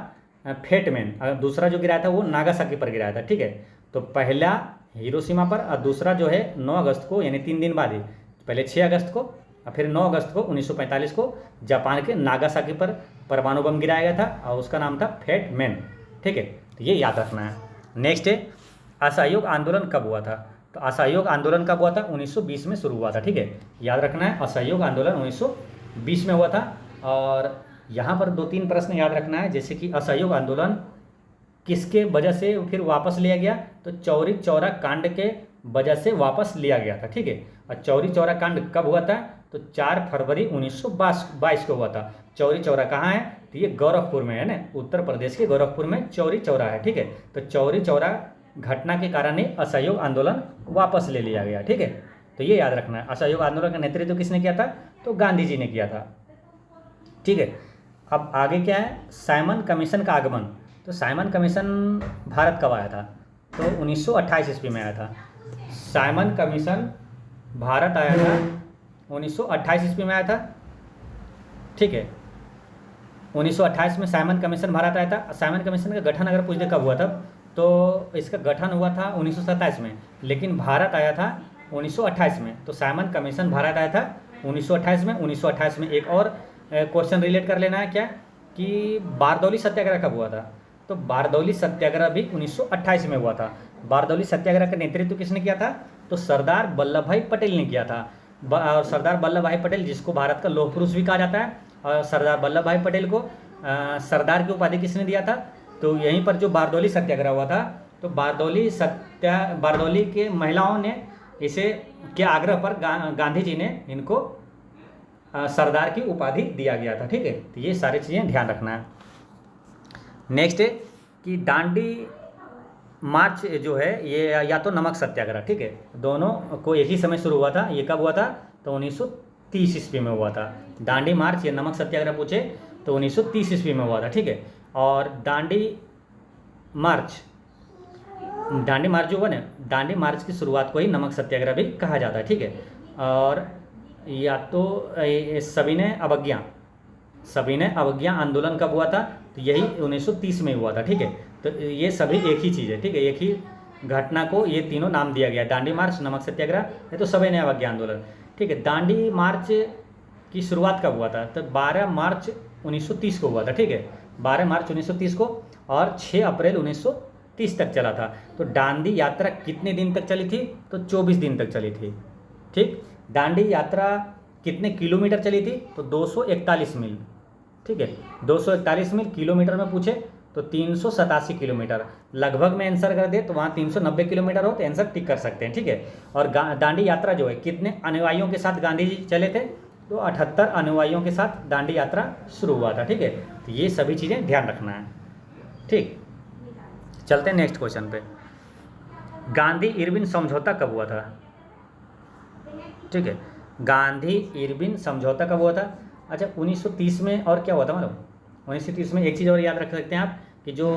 फेटमैन, और दूसरा जो गिराया था वो नागासाकी पर गिराया था। ठीक है, तो पहला हिरोशिमा पर और दूसरा जो है 9 अगस्त को, यानी 3 दिन बाद ही, पहले 6 अगस्त को और फिर 9 अगस्त को 1945 को जापान के नागासाकी पर परमाणु बम गिराया गया था, और उसका नाम था फेटमैन। ठीक है, तो ये याद रखना है। नेक्स्ट है, असहयोग आंदोलन कब हुआ था? तो असहयोग आंदोलन कब हुआ था? 1920 में शुरू हुआ था, ठीक है, याद रखना है, असहयोग आंदोलन 1920 में हुआ था। और यहाँ पर 2-3 प्रश्न याद रखना है, जैसे कि असहयोग आंदोलन किसके वजह से फिर वापस लिया गया? तो चौरी चौरा कांड के वजह से वापस लिया गया था, ठीक है। और चौरी चौरा कांड कब हुआ था? तो 4 फरवरी 1922 को हुआ था। चौरी चौरा कहाँ है? तो ये गोरखपुर में है ना, उत्तर प्रदेश के गोरखपुर में चौरी चौरा है, ठीक है। तो चौरी चौरा घटना के कारण ही असहयोग आंदोलन वापस ले लिया गया, ठीक है। तो ये याद रखना है। असहयोग आंदोलन का नेतृत्व किसने किया था? तो गांधी जी ने किया था, ठीक है। अब आगे क्या है? साइमन कमीशन का आगमन। तो साइमन कमीशन भारत कब आया था? तो 1928 ईस्वी में आया था। साइमन कमीशन भारत आया था 1928 ईस्वी में आया था, ठीक है। 1928 में साइमन कमीशन भारत आया था। साइमन कमीशन का गठन अगर पूछते कब हुआ था, तो इसका गठन हुआ था 1927 में, लेकिन भारत आया था 1928 में। तो साइमन कमीशन भारत आया था 1928 में। 1928 में एक और क्वेश्चन रिलेट कर लेना है, क्या कि बारदौली सत्याग्रह कब हुआ था? तो बारदौली सत्याग्रह भी 1928 में हुआ था। बारदौली सत्याग्रह का नेतृत्व किसने किया था? तो सरदार वल्लभ भाई पटेल ने किया था। और सरदार वल्लभ भाई पटेल, जिसको भारत का लौह पुरुष भी कहा जाता है, और सरदार वल्लभ भाई पटेल को सरदार की उपाधि किसने दिया था? तो यहीं पर जो बारदौली सत्याग्रह हुआ था, तो बारदौली के महिलाओं ने इसे के आग्रह पर गांधी जी ने इनको सरदार की उपाधि दिया गया था, ठीक है। तो ये सारी चीज़ें ध्यान रखना है। नेक्स्ट है कि दांडी मार्च जो है ये या तो नमक सत्याग्रह, ठीक है, दोनों को एक ही समय शुरू हुआ था। ये कब हुआ था? तो 1930 ईस्वी में हुआ था। दांडी मार्च या नमक सत्याग्रह पूछे तो 1930 ईस्वी में हुआ था, ठीक है। और दांडी मार्च जो हुआ ना, दांडी मार्च की शुरुआत को ही नमक सत्याग्रह भी कहा जाता है, ठीक है। और या तो सविनय अवज्ञा आंदोलन कब हुआ था? तो यही 1930 में हुआ था, ठीक है। तो ये सभी एक ही चीज़ है, ठीक है, एक ही घटना को ये तीनों नाम दिया गया, दांडी मार्च, नमक सत्याग्रह, ये तो सविनय अवज्ञा आंदोलन, ठीक है। दांडी मार्च की शुरुआत कब हुआ था? तो 12 मार्च 1930 को हुआ था, ठीक है, 12 मार्च 1930 को, और 6 अप्रैल 1930 तक चला था। तो दांडी यात्रा कितने दिन तक चली थी? तो 24 दिन तक चली थी, ठीक। दांडी यात्रा कितने किलोमीटर चली थी? तो 241 मील, ठीक है, 241 मील। किलोमीटर में पूछे तो 387 किलोमीटर। लगभग में आंसर कर दे तो वहाँ 390 किलोमीटर हो तो आंसर टिक कर सकते हैं, ठीक है। और दांडी यात्रा जो है कितने अनुयायियों के साथ गांधी जी चले थे? तो 78 अनुयायियों के साथ दांडी यात्रा शुरू हुआ था, ठीक है। तो ये सभी चीज़ें ध्यान रखना है, ठीक। चलते हैं नेक्स्ट क्वेश्चन पे। गांधी इरविन समझौता कब हुआ था? ठीक है, गांधी इरविन समझौता कब हुआ था? अच्छा, 1930 में। और क्या हुआ था मालूम? 1930 में एक चीज़ और याद रख सकते हैं आप, कि जो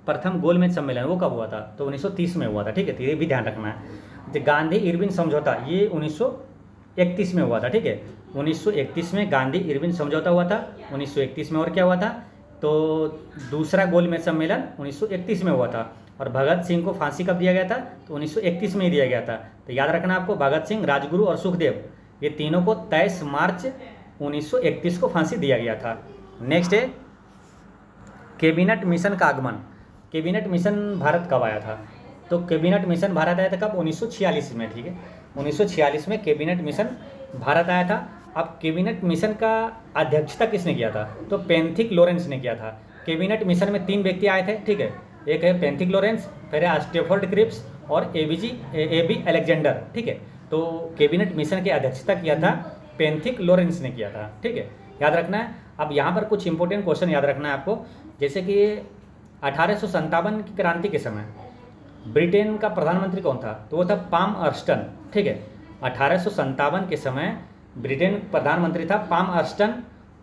प्रथम गोलमेज सम्मेलन वो कब हुआ था? तो 1930 में हुआ था, ठीक है। तो ये भी ध्यान रखना है। तो गांधी इरविन समझौता ये 1931 में हुआ था, ठीक है। 1931 में गांधी इरविन समझौता हुआ था। 1931 में और क्या हुआ था? तो दूसरा गोलमेज सम्मेलन 1931 में हुआ था। और भगत सिंह को फांसी कब दिया गया था? तो 1931 में ही दिया गया था। तो याद रखना आपको, भगत सिंह, राजगुरु और सुखदेव, ये तीनों को 23 मार्च 1931 को फांसी दिया गया था। नेक्स्ट है कैबिनेट मिशन का आगमन। कैबिनेट मिशन भारत कब आया था? तो कैबिनेट मिशन भारत आया था कब? 1946 में, ठीक है, 1946 में कैबिनेट मिशन भारत आया था। अब कैबिनेट मिशन का अध्यक्षता किसने किया था? तो पेंथिक लॉरेंस ने किया था। कैबिनेट मिशन में 3 व्यक्ति आए थे, ठीक है, एक है पेंथिक लॉरेंस, फिर है स्टेफोर्ड क्रिप्स और एबी अलेक्जेंडर, ठीक है। तो कैबिनेट मिशन की अध्यक्षता किया था पेंथिक लॉरेंस ने किया था, ठीक है, याद रखना है। अब यहाँ पर कुछ इंपॉर्टेंट क्वेश्चन याद रखना है आपको, जैसे कि 1857 की क्रांति के समय ब्रिटेन का प्रधानमंत्री कौन था? तो वो था पाम अर्स्टन, ठीक है। 1857 के समय ब्रिटेन प्रधानमंत्री था पाम अर्स्टन,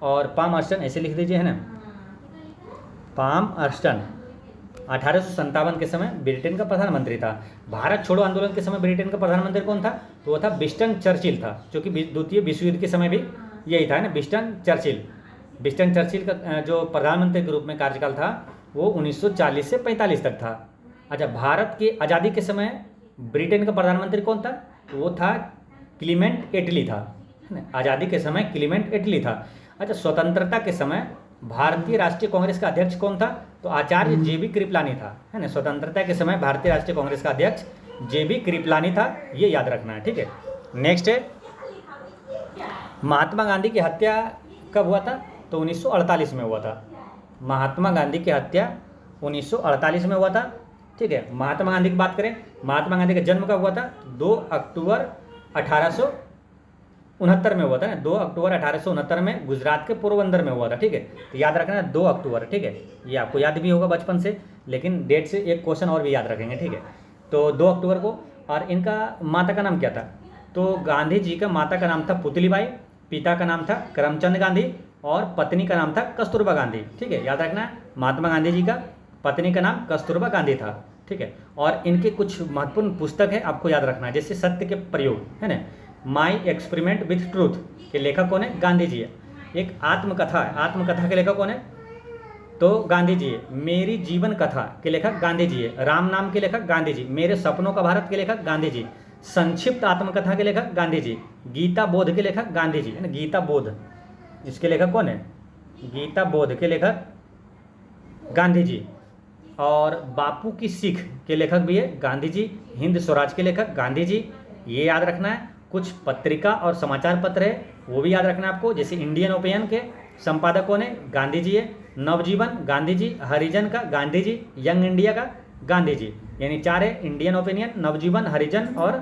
और पाम अर्स्टन ऐसे लिख दीजिए, है ना, पाम अर्स्टन 1857 के समय ब्रिटेन का प्रधानमंत्री था। भारत छोड़ो आंदोलन के समय ब्रिटेन का प्रधानमंत्री कौन था? तो वो था विंस्टन चर्चिल था, जो कि द्वितीय विश्व युद्ध के समय भी यही था ना, विंस्टन चर्चिल। विंस्टन चर्चिल का जो प्रधानमंत्री के रूप में कार्यकाल था वो 1940 से 45 तक था। अच्छा, भारत की आज़ादी के समय ब्रिटेन का प्रधानमंत्री कौन था? तो वो था क्लीमेंट एटली था, है ना, आज़ादी के समय क्लीमेंट एटली था। अच्छा, स्वतंत्रता के समय भारतीय राष्ट्रीय कांग्रेस का अध्यक्ष कौन था? तो आचार्य JB कृपलानी था, है ना। स्वतंत्रता के समय भारतीय राष्ट्रीय कांग्रेस का अध्यक्ष JB कृपलानी था, ये याद रखना है, ठीक है। नेक्स्ट है महात्मा गांधी की हत्या कब हुआ था? तो 1948 में हुआ था। महात्मा गांधी की हत्या 1948 में हुआ था, ठीक है। महात्मा गांधी की बात करें, महात्मा गांधी का जन्म कब हुआ था? 2 अक्टूबर 1869 में हुआ था ना, 2 अक्टूबर 1869 में गुजरात के पोरबंदर में हुआ था, ठीक है। तो याद रखना है 2 अक्टूबर, ठीक है। ये आपको याद भी होगा बचपन से, लेकिन डेट से एक क्वेश्चन और भी याद रखेंगे, ठीक है। तो 2 अक्टूबर को। और इनका माता का नाम क्या था? तो गांधी जी का माता का नाम था पुतलीबाई, पिता का नाम था करमचंद गांधी और पत्नी का नाम था कस्तूरबा गांधी, ठीक है। याद रखना है महात्मा गांधी जी का पत्नी का नाम कस्तूरबा गांधी था, ठीक है। और इनके कुछ महत्वपूर्ण पुस्तक है, आपको याद रखना है, जैसे सत्य के प्रयोग है ना, माई एक्सपेरिमेंट विथ ट्रूथ के लेखक कौन है? गांधी जी है। एक आत्मकथा है, आत्मकथा के लेखक कौन है? तो गांधी जी है। मेरी जीवन कथा के लेखक गांधी जी है। राम नाम के लेखक गांधी जी। मेरे सपनों का भारत के लेखक गांधी जी। संक्षिप्त आत्मकथा के लेखक गांधी जी। गीता बोध के लेखक गांधी जी है ना, गीता बोध, इसके लेखक कौन है? गीता बोध के लेखक गांधी जी। और बापू की सीख के लेखक भी है गांधी जी। हिंद स्वराज के लेखक गांधी जी, ये याद रखना है। कुछ पत्रिका और समाचार पत्र है, वो भी याद रखना है आपको, जैसे इंडियन ओपिनियन के संपादक कौन है? गांधी जी है। नवजीवन गांधी जी, हरिजन का गांधी जी, यंग इंडिया का गांधी जी, यानी 4 है, इंडियन ओपिनियन, नवजीवन, हरिजन और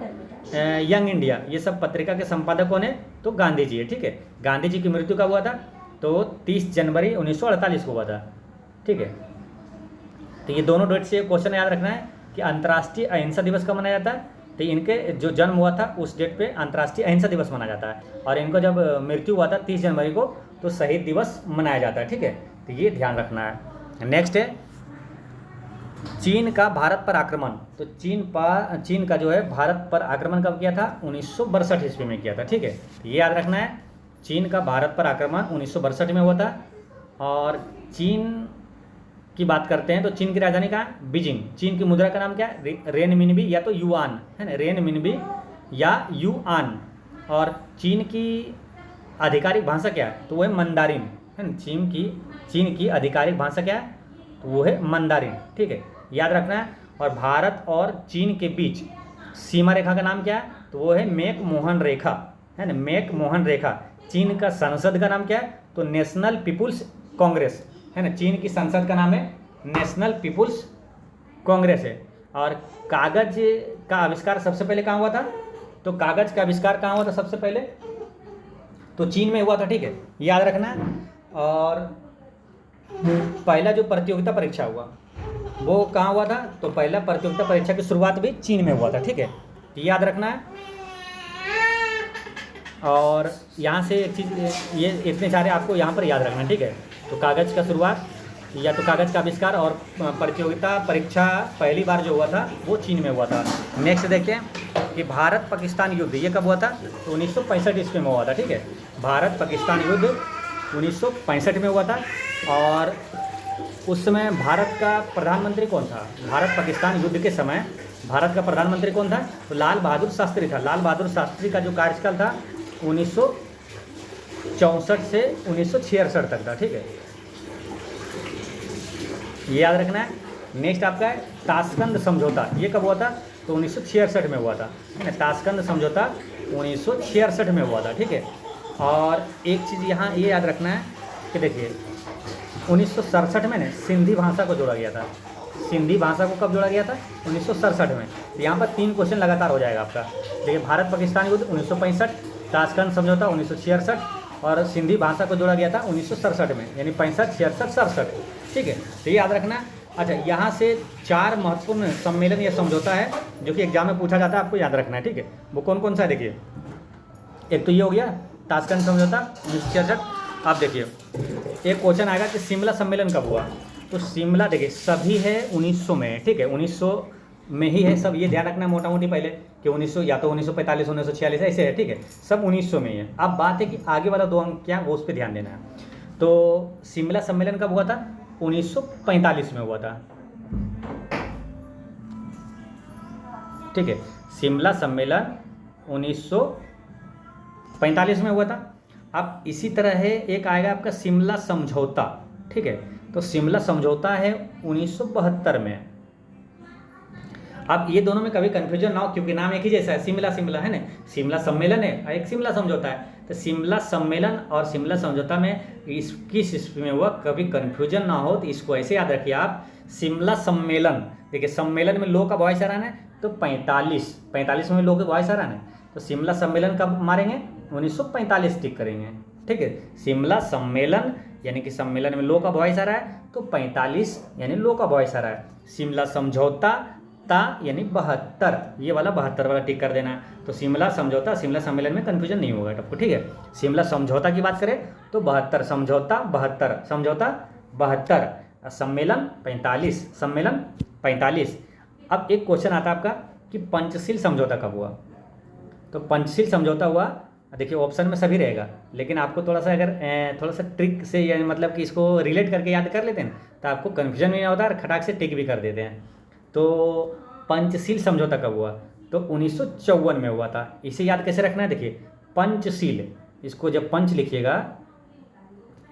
यंग इंडिया, ये सब पत्रिका के संपादक कौन है? तो गांधी जी है, ठीक है। गांधी जी की मृत्यु कब हुआ था? तो 30 जनवरी 1948 को हुआ था, ठीक है। तो ये दोनों डेट से क्वेश्चन याद रखना है कि अंतर्राष्ट्रीय अहिंसा दिवस कब मनाया जाता है? तो इनके जो जन्म हुआ था उस डेट पे अंतर्राष्ट्रीय अहिंसा दिवस मनाया जाता है, और इनको जब मृत्यु हुआ था 30 जनवरी को, तो शहीद दिवस मनाया जाता है, ठीक है। तो ये ध्यान रखना है। नेक्स्ट है चीन का भारत पर आक्रमण। तो चीन का जो है भारत पर आक्रमण कब किया था? 1962 ईस्वी में किया था, ठीक है। तो ये याद रखना है, चीन का भारत पर आक्रमण 1962 में हुआ था। और चीन की बात करते हैं तो चीन की राजधानी कहाँ है? बीजिंग। चीन की मुद्रा का नाम क्या है? रेनमिनबी या तो युआन है ना, रेनमिनबी या युआन। और चीन की आधिकारिक भाषा क्या है? तो वो है मंदारिन है ना। चीन की आधिकारिक भाषा क्या है? तो वो है मंदारिन, ठीक है, याद रखना है। और भारत और चीन के बीच सीमा रेखा का नाम क्या है? तो वो है मेक मोहन रेखा है ना, मेक मोहन रेखा। चीन का संसद का नाम क्या है? तो नेशनल पीपुल्स कांग्रेस है ना, चीन की संसद का नाम है नेशनल पीपुल्स कांग्रेस है। और कागज का आविष्कार सबसे पहले कहाँ हुआ था? तो कागज का आविष्कार कहाँ हुआ था सबसे पहले? तो चीन में हुआ था, ठीक है, याद रखना। और पहला जो प्रतियोगिता परीक्षा हुआ वो कहाँ हुआ था? तो पहला प्रतियोगिता परीक्षा की शुरुआत भी चीन में हुआ था, ठीक है, याद रखना है। और यहाँ से एक चीज़, ये इतने सारे आपको यहाँ पर याद रखना है, ठीक है। तो कागज़ का शुरुआत या तो कागज़ का आविष्कार और प्रतियोगिता परीक्षा पहली बार जो हुआ था वो चीन में हुआ था। नेक्स्ट देखिए कि भारत पाकिस्तान युद्ध ये कब हुआ था? तो 1965 ईस्वी में हुआ था, ठीक है। भारत पाकिस्तान युद्ध 1965 में हुआ था। और उस समय भारत का प्रधानमंत्री कौन था? भारत पाकिस्तान युद्ध के समय भारत का प्रधानमंत्री कौन था? तो लाल बहादुर शास्त्री था। लाल बहादुर शास्त्री का जो कार्यकाल था 1964 से 1966 तक था, ठीक है, ये याद रखना है। नेक्स्ट आपका है ताशकंद समझौता, ये कब हुआ था? तो 1966 में हुआ था, है ना। ताशकंद समझौता 1966 में हुआ था, ठीक है। और एक चीज़ यहाँ ये याद रखना है कि देखिए 1967 में ना सिंधी भाषा को जोड़ा गया था। सिंधी भाषा को कब जोड़ा गया था? 1967 में। तो यहाँ पर 3 क्वेश्चन लगातार हो जाएगा आपका। देखिए भारत पाकिस्तान युद्ध 1965, ताशकंद समझौता 1966 और सिंधी भाषा को जोड़ा गया था 1967 में, यानी 65, 66, 67, ठीक है। तो ये याद रखना। अच्छा, यहाँ से 4 महत्वपूर्ण सम्मेलन या समझौता है जो कि एग्जाम में पूछा जाता है, आपको याद रखना है, ठीक है। वो कौन कौन सा है? देखिए एक तो ये हो गया ताशकंद समझौता 1966। आप देखिए एक क्वेश्चन आएगा कि शिमला सम्मेलन कब हुआ? तो शिमला देखिए सभी है 1900 में, ठीक है, 1900 में ही है सब, ये ध्यान रखना मोटा मोटी पहले कि 1900 या तो 1945, 1946 ऐसे है, ठीक है, सब 1900 में ही है। अब बात है कि आगे वाला 2 अंक क्या वो उस पर ध्यान देना है। तो शिमला सम्मेलन कब हुआ था? 1945 में हुआ था, ठीक है। शिमला सम्मेलन 1945 में हुआ था। अब इसी तरह है एक आएगा आपका शिमला समझौता, ठीक है। तो शिमला समझौता है 1972 में। अब ये दोनों में कभी कन्फ्यूजन ना हो, क्योंकि नाम एक ही जैसा है, शिमला शिमला है ना, शिमला सम्मेलन है और एक शिमला समझौता है। तो शिमला सम्मेलन और शिमला समझौता में इस किस ईस्वी में हुआ, कभी कन्फ्यूजन ना हो, तो इसको ऐसे याद रखिए आप, शिमला सम्मेलन। देखिए सम्मेलन में लो का वॉइस आ रहा है, तो 45 में लो का वॉइस आ रहा है, तो शिमला सम्मेलन कब मारेंगे, 1945 टिक करेंगे। ठीक है, शिमला सम्मेलन यानी कि सम्मेलन में लो का वॉइस आ रहा है, तो 45 यानी लो का वॉइस आ रहा है। शिमला समझौता ता यानी 72, ये वाला 72 वाला टिक कर देना है। तो शिमला समझौता शिमला सम्मेलन में कन्फ्यूजन नहीं होगा आपको। ठीक है, शिमला समझौता की बात करें तो 72, समझौता 72, समझौता 72, सम्मेलन 45, सम्मेलन 45। अब एक क्वेश्चन आता है आपका कि पंचशील समझौता कब हुआ। तो पंचशील समझौता हुआ, देखिए ऑप्शन में सभी रहेगा, लेकिन आपको थोड़ा सा अगर थोड़ा सा ट्रिक से यानी मतलब कि इसको रिलेट करके याद कर लेते हैं तो आपको कन्फ्यूजन भी नहीं होता और खटाक से टिक भी कर देते हैं। तो पंचशील समझौता कब हुआ, तो 1954 में हुआ था। इसे याद कैसे रखना है, देखिए पंचशील, इसको जब पंच लिखिएगा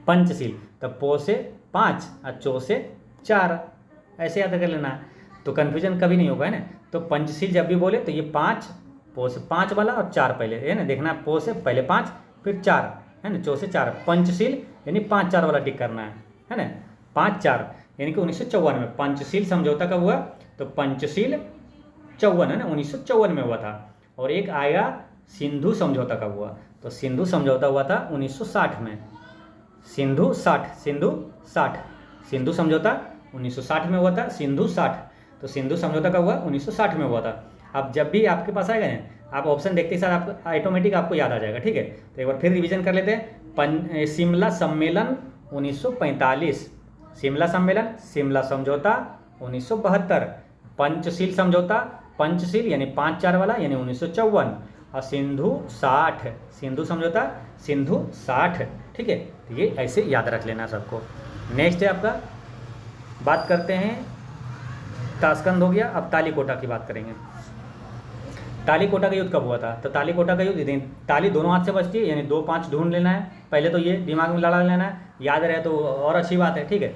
पंचशील, तब पो से 5 और चो से 4, ऐसे याद कर लेना है, तो कन्फ्यूजन कभी नहीं होगा, है ना। तो पंचशील जब भी बोले तो ये 5, पो से 5 वाला और 4 पहले, है ना, देखना पो से पहले 5 फिर 4, है ना, चो से 4, पंचशील यानी 5-4 वाला टिक करना है ना, 5-4 यानी कि 1954 में पंचशील समझौता कब हुआ, तो पंचशील 54 है ना, 1954 में हुआ था। और एक आएगा सिंधु समझौता कब हुआ, तो सिंधु समझौता हुआ था 1960 में, सिंधु 60, सिंधु समझौता 1960 में हुआ था, सिंधु 60। तो सिंधु समझौता कब हुआ, 1960 में हुआ था। अब जब भी आपके पास आएगा ना, आप ऑप्शन देखते ही साथ आपको ऑटोमेटिक आपको याद आ जाएगा। ठीक है, तो एक बार फिर रिवीजन कर लेते हैं। शिमला सम्मेलन 1945, शिमला सम्मेलन, शिमला समझौता 1972, पंचशील समझौता, पंचशील यानी 5-4 वाला यानी 1954, और सिंधु 60, सिंधु समझौता सिंधु 60। ठीक है, तो ये ऐसे याद रख लेना सबको। नेक्स्ट है आपका, बात करते हैं, ताशकंद हो गया, अब तालीकोटा की बात करेंगे। तालीकोटा का युद्ध कब हुआ था, तो तालीकोटा का युद्ध, ताली दोनों हाथ से बजती है यानी 2-5 ढूंढ लेना है, पहले तो ये दिमाग में लड़ा लेना है, याद रहे तो और अच्छी बात है। ठीक है,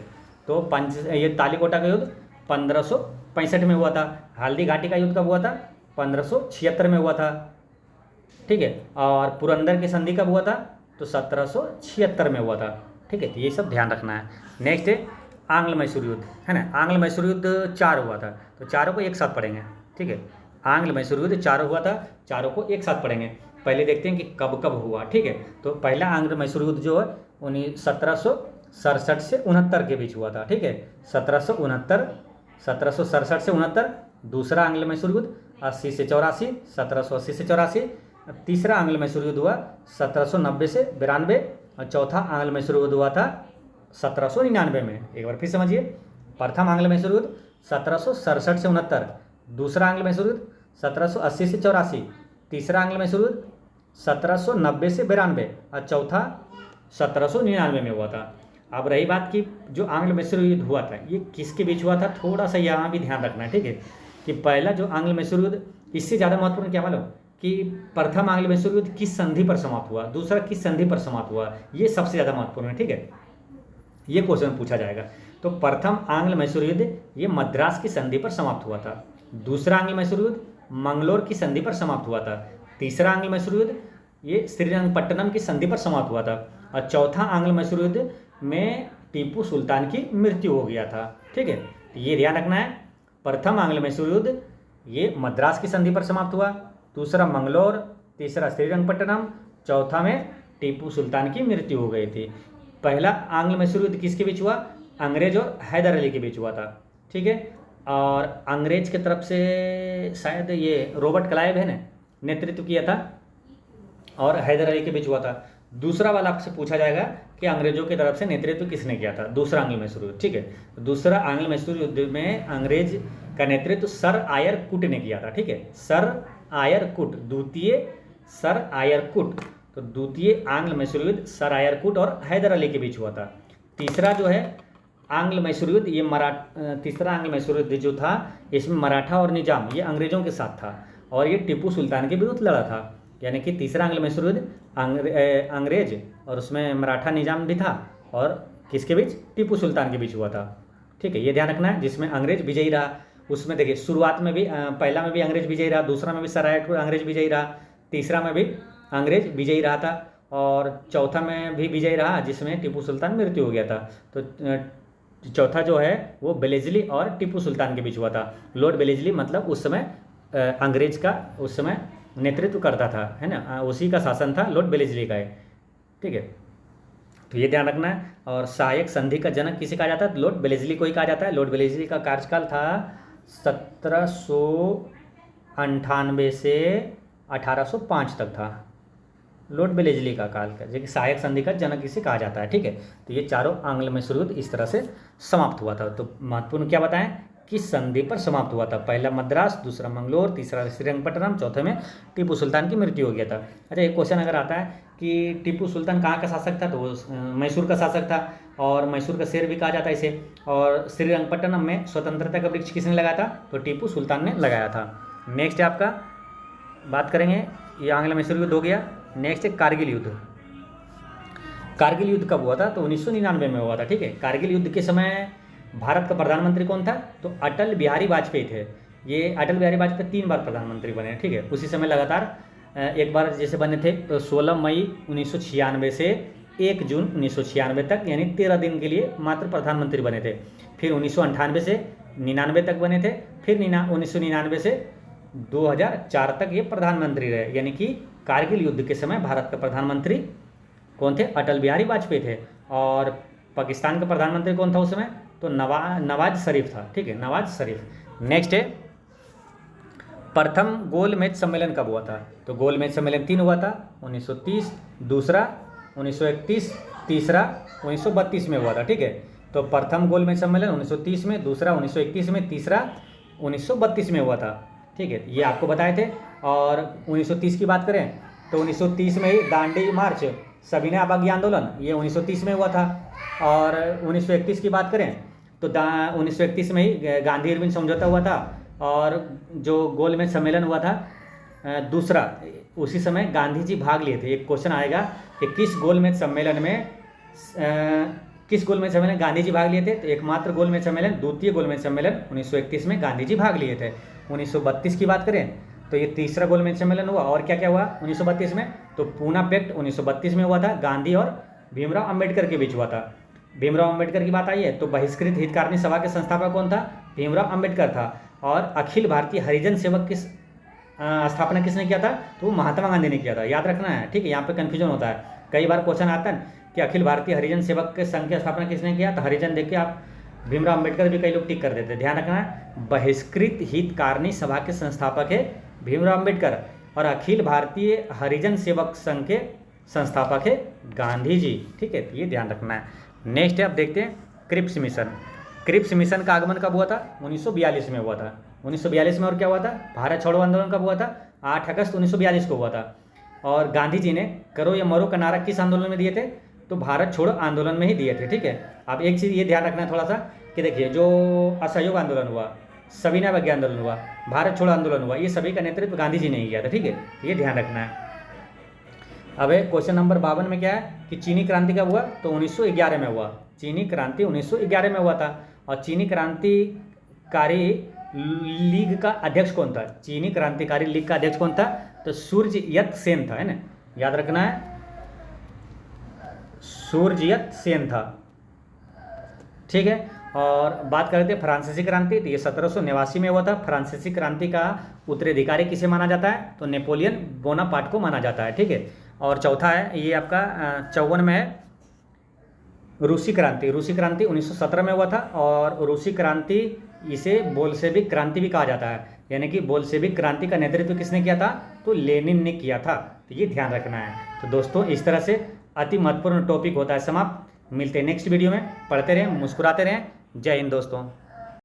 तो ये तालीकोटा का युद्ध 1565 में हुआ था। हल्दी घाटी का युद्ध कब हुआ था, 1576 में हुआ था। ठीक है, और पुरंदर की संधि कब हुआ था, तो 1776 में हुआ था। ठीक है, तो ये सब ध्यान रखना है। नेक्स्ट है आंग्ल मैसूर युद्ध, है ना, आंग्ल मैसूर युद्ध 4 हुआ था, तो चारों को एक साथ पढ़ेंगे। ठीक है, आंग्ल मैसूर युद्ध 4 हुआ था, चारों को एक साथ पढ़ेंगे। पहले देखते हैं कि कब कब हुआ। ठीक है, तो पहला आंग्ल मैसूर युद्ध जो है 1767 से 69 के बीच हुआ था। ठीक है, 1767 से 69। दूसरा आंग्ल मैसूर युद्ध 80 से 84, 1780 से 84। तीसरा आंग्ल मैसूर युद्ध हुआ 1790 से 92, और चौथा आंग्ल मैसूर युद्ध हुआ था 1799 में। एक बार फिर समझिए, प्रथम आंग्ल मैसूर युद्ध 1767 से 69, दूसरा आंग्ल मैसूर युद्ध 1780 से 84, तीसरा आंग्ल मैसूर युद्ध 1790 से 92, और चौथा 1799 में हुआ था। अब रही बात कि जो आंग्ल मैसूर युद्ध हुआ था ये किसके बीच हुआ था, थोड़ा सा यहाँ भी ध्यान रखना है। ठीक है, कि पहला जो आंग्ल मैसूर युद्ध, इससे ज़्यादा महत्वपूर्ण क्या मालूम, कि प्रथम आंग्ल मैसूर युद्ध किस संधि पर समाप्त हुआ, दूसरा किस संधि पर समाप्त हुआ, ये सबसे ज़्यादा महत्वपूर्ण है। ठीक है, ये क्वेश्चन पूछा जाएगा। तो प्रथम आंग्ल मैसूर युद्ध ये मद्रास की संधि पर समाप्त हुआ था, दूसरा आंग्ल मैसूर युद्ध मंगलोर की संधि पर समाप्त हुआ था, तीसरा आंग्ल मैसूर युद्ध ये श्रीरंगपट्टनम की संधि पर समाप्त हुआ था, और चौथा आंग्ल मैसूर युद्ध में टीपू सुल्तान की मृत्यु हो गया था। ठीक है, तो ये ध्यान रखना है, प्रथम आंग्ल मैसूर युद्ध ये मद्रास की संधि पर समाप्त हुआ, दूसरा मंगलोर, तीसरा श्रीरंगपट्टनम, चौथा में टीपू सुल्तान की मृत्यु हो गई थी। पहला आंग्ल मैसूर युद्ध किसके बीच हुआ, अंग्रेज और हैदर अली के बीच हुआ था। ठीक है, और अंग्रेज की तरफ से शायद ये रॉबर्ट क्लाइव है ना नेतृत्व किया था, और हैदर अली के बीच हुआ था। दूसरा वाला आपसे पूछा जाएगा कि अंग्रेजों की तरफ से नेतृत्व किसने किया था, दूसरा आंग्ल मैसूर युद्ध। ठीक है, दूसरा आंग्ल मैसूर युद्ध में अंग्रेज का नेतृत्व सर आयर कुट ने किया था। ठीक है, सर आयर कुट, द्वितीय सर आयर कुट। तो द्वितीय आंग्ल मैसूर युद्ध सर आयर कुट और हैदर अली के बीच हुआ था। तीसरा जो है आंग्ल मैसूर युद्ध ये तीसरा आंग्ल मैसूर युद्ध जो था इसमें मराठा और निजाम ये अंग्रेजों के साथ था, और ये टीपू सुल्तान के विरुद्ध लड़ा था। यानी कि तीसरा आंग्ल मैसूर युद्ध अंग्रेज और उसमें मराठा निजाम भी था, और किसके बीच, टीपू सुल्तान के बीच हुआ था। ठीक है, ये ध्यान रखना है, जिसमें अंग्रेज विजयी रहा। उसमें देखिए शुरुआत में भी पहला में भी अंग्रेज विजयी रहा, दूसरा में भी सराय अंग्रेज विजयी रहा, तीसरा में भी अंग्रेज विजयी रहा था, और चौथा में भी विजयी रहा जिसमें टीपू सुल्तान मृत्यु हो गया था। तो चौथा जो है वो बेलेजली और टीपू सुल्तान के बीच हुआ था। लॉर्ड बेलेजली मतलब उस समय अंग्रेज का उस समय नेतृत्व करता था, है ना, उसी का शासन था लॉर्ड बेलेजली का है, ठीक है। तो ये ध्यान रखना है। और सहायक संधि का जनक किसे कहा जाता है? लॉर्ड बेलेजली को ही कहा जाता है। लॉर्ड बेलेजली का कार्यकाल था 1798 से 1805 तक था लॉर्ड बेलेजली का काल का, जो कि सहायक संधि का जनक इसे कहा जाता है, ठीक है। तो ये चारों आंग्ल में शुरू इस तरह से समाप्त हुआ था। तो महत्वपूर्ण क्या बताएं कि संधि पर समाप्त हुआ था। पहला मद्रास, दूसरा मंगलोर, तीसरा श्रीरंगपट्टनम, चौथे में टीपू सुल्तान की मृत्यु हो गया था। अच्छा, एक क्वेश्चन अगर आता है कि टीपू सुल्तान कहाँ का शासक था, तो वो मैसूर का शासक था, और मैसूर का शेर भी कहा जाता है इसे। और श्रीरंगपट्टनम में स्वतंत्रता का वृक्ष किसने लगाया था? तो टीपू सुल्तान ने लगाया था। नेक्स्ट है आपका, बात करेंगे, ये आंग्ल मैसूर युद्ध हो गया। नेक्स्ट है कारगिल युद्ध। कारगिल युद्ध कब हुआ था? तो 1999 में हुआ था, ठीक है। कारगिल युद्ध के समय भारत का प्रधानमंत्री कौन था? तो अटल बिहारी वाजपेयी थे। ये अटल बिहारी वाजपेयी 3 बार प्रधानमंत्री बने, ठीक है। उसी समय लगातार एक बार जैसे बने थे तो 16 मई 1996 से 1 जून 1996 तक, यानी 13 दिन के लिए मात्र प्रधानमंत्री बने थे। फिर 1998 से 99 तक बने थे, फिर 1999 से 2004 तक ये प्रधानमंत्री रहे। यानी कि कारगिल युद्ध के समय भारत का प्रधानमंत्री कौन थे? अटल बिहारी वाजपेयी थे। और पाकिस्तान का प्रधानमंत्री कौन था उस समय? तो नवाज शरीफ था, ठीक है, नवाज शरीफ। नेक्स्ट है, प्रथम गोल मेज सम्मेलन कब हुआ था? तो गोल मेज सम्मेलन 3 हुआ था, 1930, दूसरा 1931, तीसरा 1932 में हुआ था, ठीक है। तो प्रथम गोल मेज सम्मेलन 1930 में, दूसरा 1931 में, तीसरा 1932 में हुआ था, ठीक है। ये आपको बताए थे। और 1930 की बात करें तो 1930 में ही दांडी मार्च, सविनय अवज्ञा आंदोलन, ये 1930 में हुआ था। और 1931 की बात करें तो 1931 में ही गांधी इरविन समझौता हुआ था। और जो गोल मेज सम्मेलन हुआ था दूसरा, उसी समय गांधी जी भाग लिए थे। एक क्वेश्चन आएगा कि किस गोल मेज सम्मेलन गांधी जी भाग लिए थे? तो एकमात्र गोल मेज सम्मेलन, द्वितीय गोल मेज सम्मेलन 1931 में गांधी जी भाग लिए थे। 1932 की बात करें तो ये तीसरा गोल मेज सम्मेलन हुआ। और क्या क्या हुआ 1932 में? तो पूना पैक्ट 1932 में हुआ था, गांधी और भीमराव अंबेडकर के बीच हुआ था। भीमराव अंबेडकर की बात आई है तो बहिष्कृत हितकारिणी सभा के संस्थापक कौन था? भीमराव अंबेडकर था। और अखिल भारतीय हरिजन सेवक की स्थापना किसने किया था? तो वो महात्मा गांधी ने किया था। याद रखना है, ठीक है, यहाँ पे कन्फ्यूजन होता है। कई बार क्वेश्चन आता है कि अखिल भारतीय हरिजन सेवक के संघ की स्थापना किसने किया? तो हरिजन देख के आप भीमराव अंबेडकर भी कई लोग टिक कर देते हैं। ध्यान रखना है, बहिष्कृत हितकारिणी सभा के संस्थापक है भीमराव अंबेडकर, और अखिल भारतीय हरिजन सेवक संघ के संस्थापक है गांधी जी, ठीक है। ये ध्यान रखना है। नेक्स्ट है, अब देखते हैं क्रिप्स मिशन। क्रिप्स मिशन का आगमन कब हुआ था? 1942 में हुआ था। 1942 में। और क्या हुआ था? भारत छोड़ो आंदोलन कब हुआ था? 8 अगस्त 1942 को हुआ था। और गांधी जी ने करो या मरो का नारा किस आंदोलन में दिए थे? तो भारत छोड़ो आंदोलन में ही दिए थे, ठीक है। अब एक चीज़ ये ध्यान रखना है थोड़ा सा कि देखिए, जो असहयोग आंदोलन हुआ, सविनय अवज्ञा आंदोलन हुआ, भारत छोड़ो आंदोलन हुआ, ये सभी का नेतृत्व गांधी जी ने ही किया था, ठीक है। ये ध्यान रखना है। अब क्वेश्चन नंबर 52 में क्या है कि चीनी क्रांति कब हुआ? तो 1911 में हुआ। चीनी क्रांति 1911 में हुआ था। और चीनी क्रांतिकारी लीग का अध्यक्ष कौन था? चीनी क्रांतिकारी लीग का अध्यक्ष कौन था? तो सूर्ययत सेन था, है ना, याद रखना है, सूर्ययत सेन था, ठीक है। और बात करते हैं फ्रांसीसी क्रांति, तो ये 1789 में हुआ था। फ्रांसीसी क्रांति का उत्तराधिकारी किसे माना जाता है? तो नेपोलियन बोनापार्ट को माना जाता है, ठीक है। और चौथा है ये आपका 54 में है रूसी क्रांति। रूसी क्रांति 1917 में हुआ था। और रूसी क्रांति इसे बोल्शेविक क्रांति भी कहा जाता है। यानी कि बोल्शेविक क्रांति का नेतृत्व किसने किया था? तो लेनिन ने किया था। तो ये ध्यान रखना है। तो दोस्तों, इस तरह से अति महत्वपूर्ण टॉपिक होता है समाप्त। मिलते हैं नेक्स्ट वीडियो में। पढ़ते रहें, मुस्कुराते रहें। जय हिंद दोस्तों।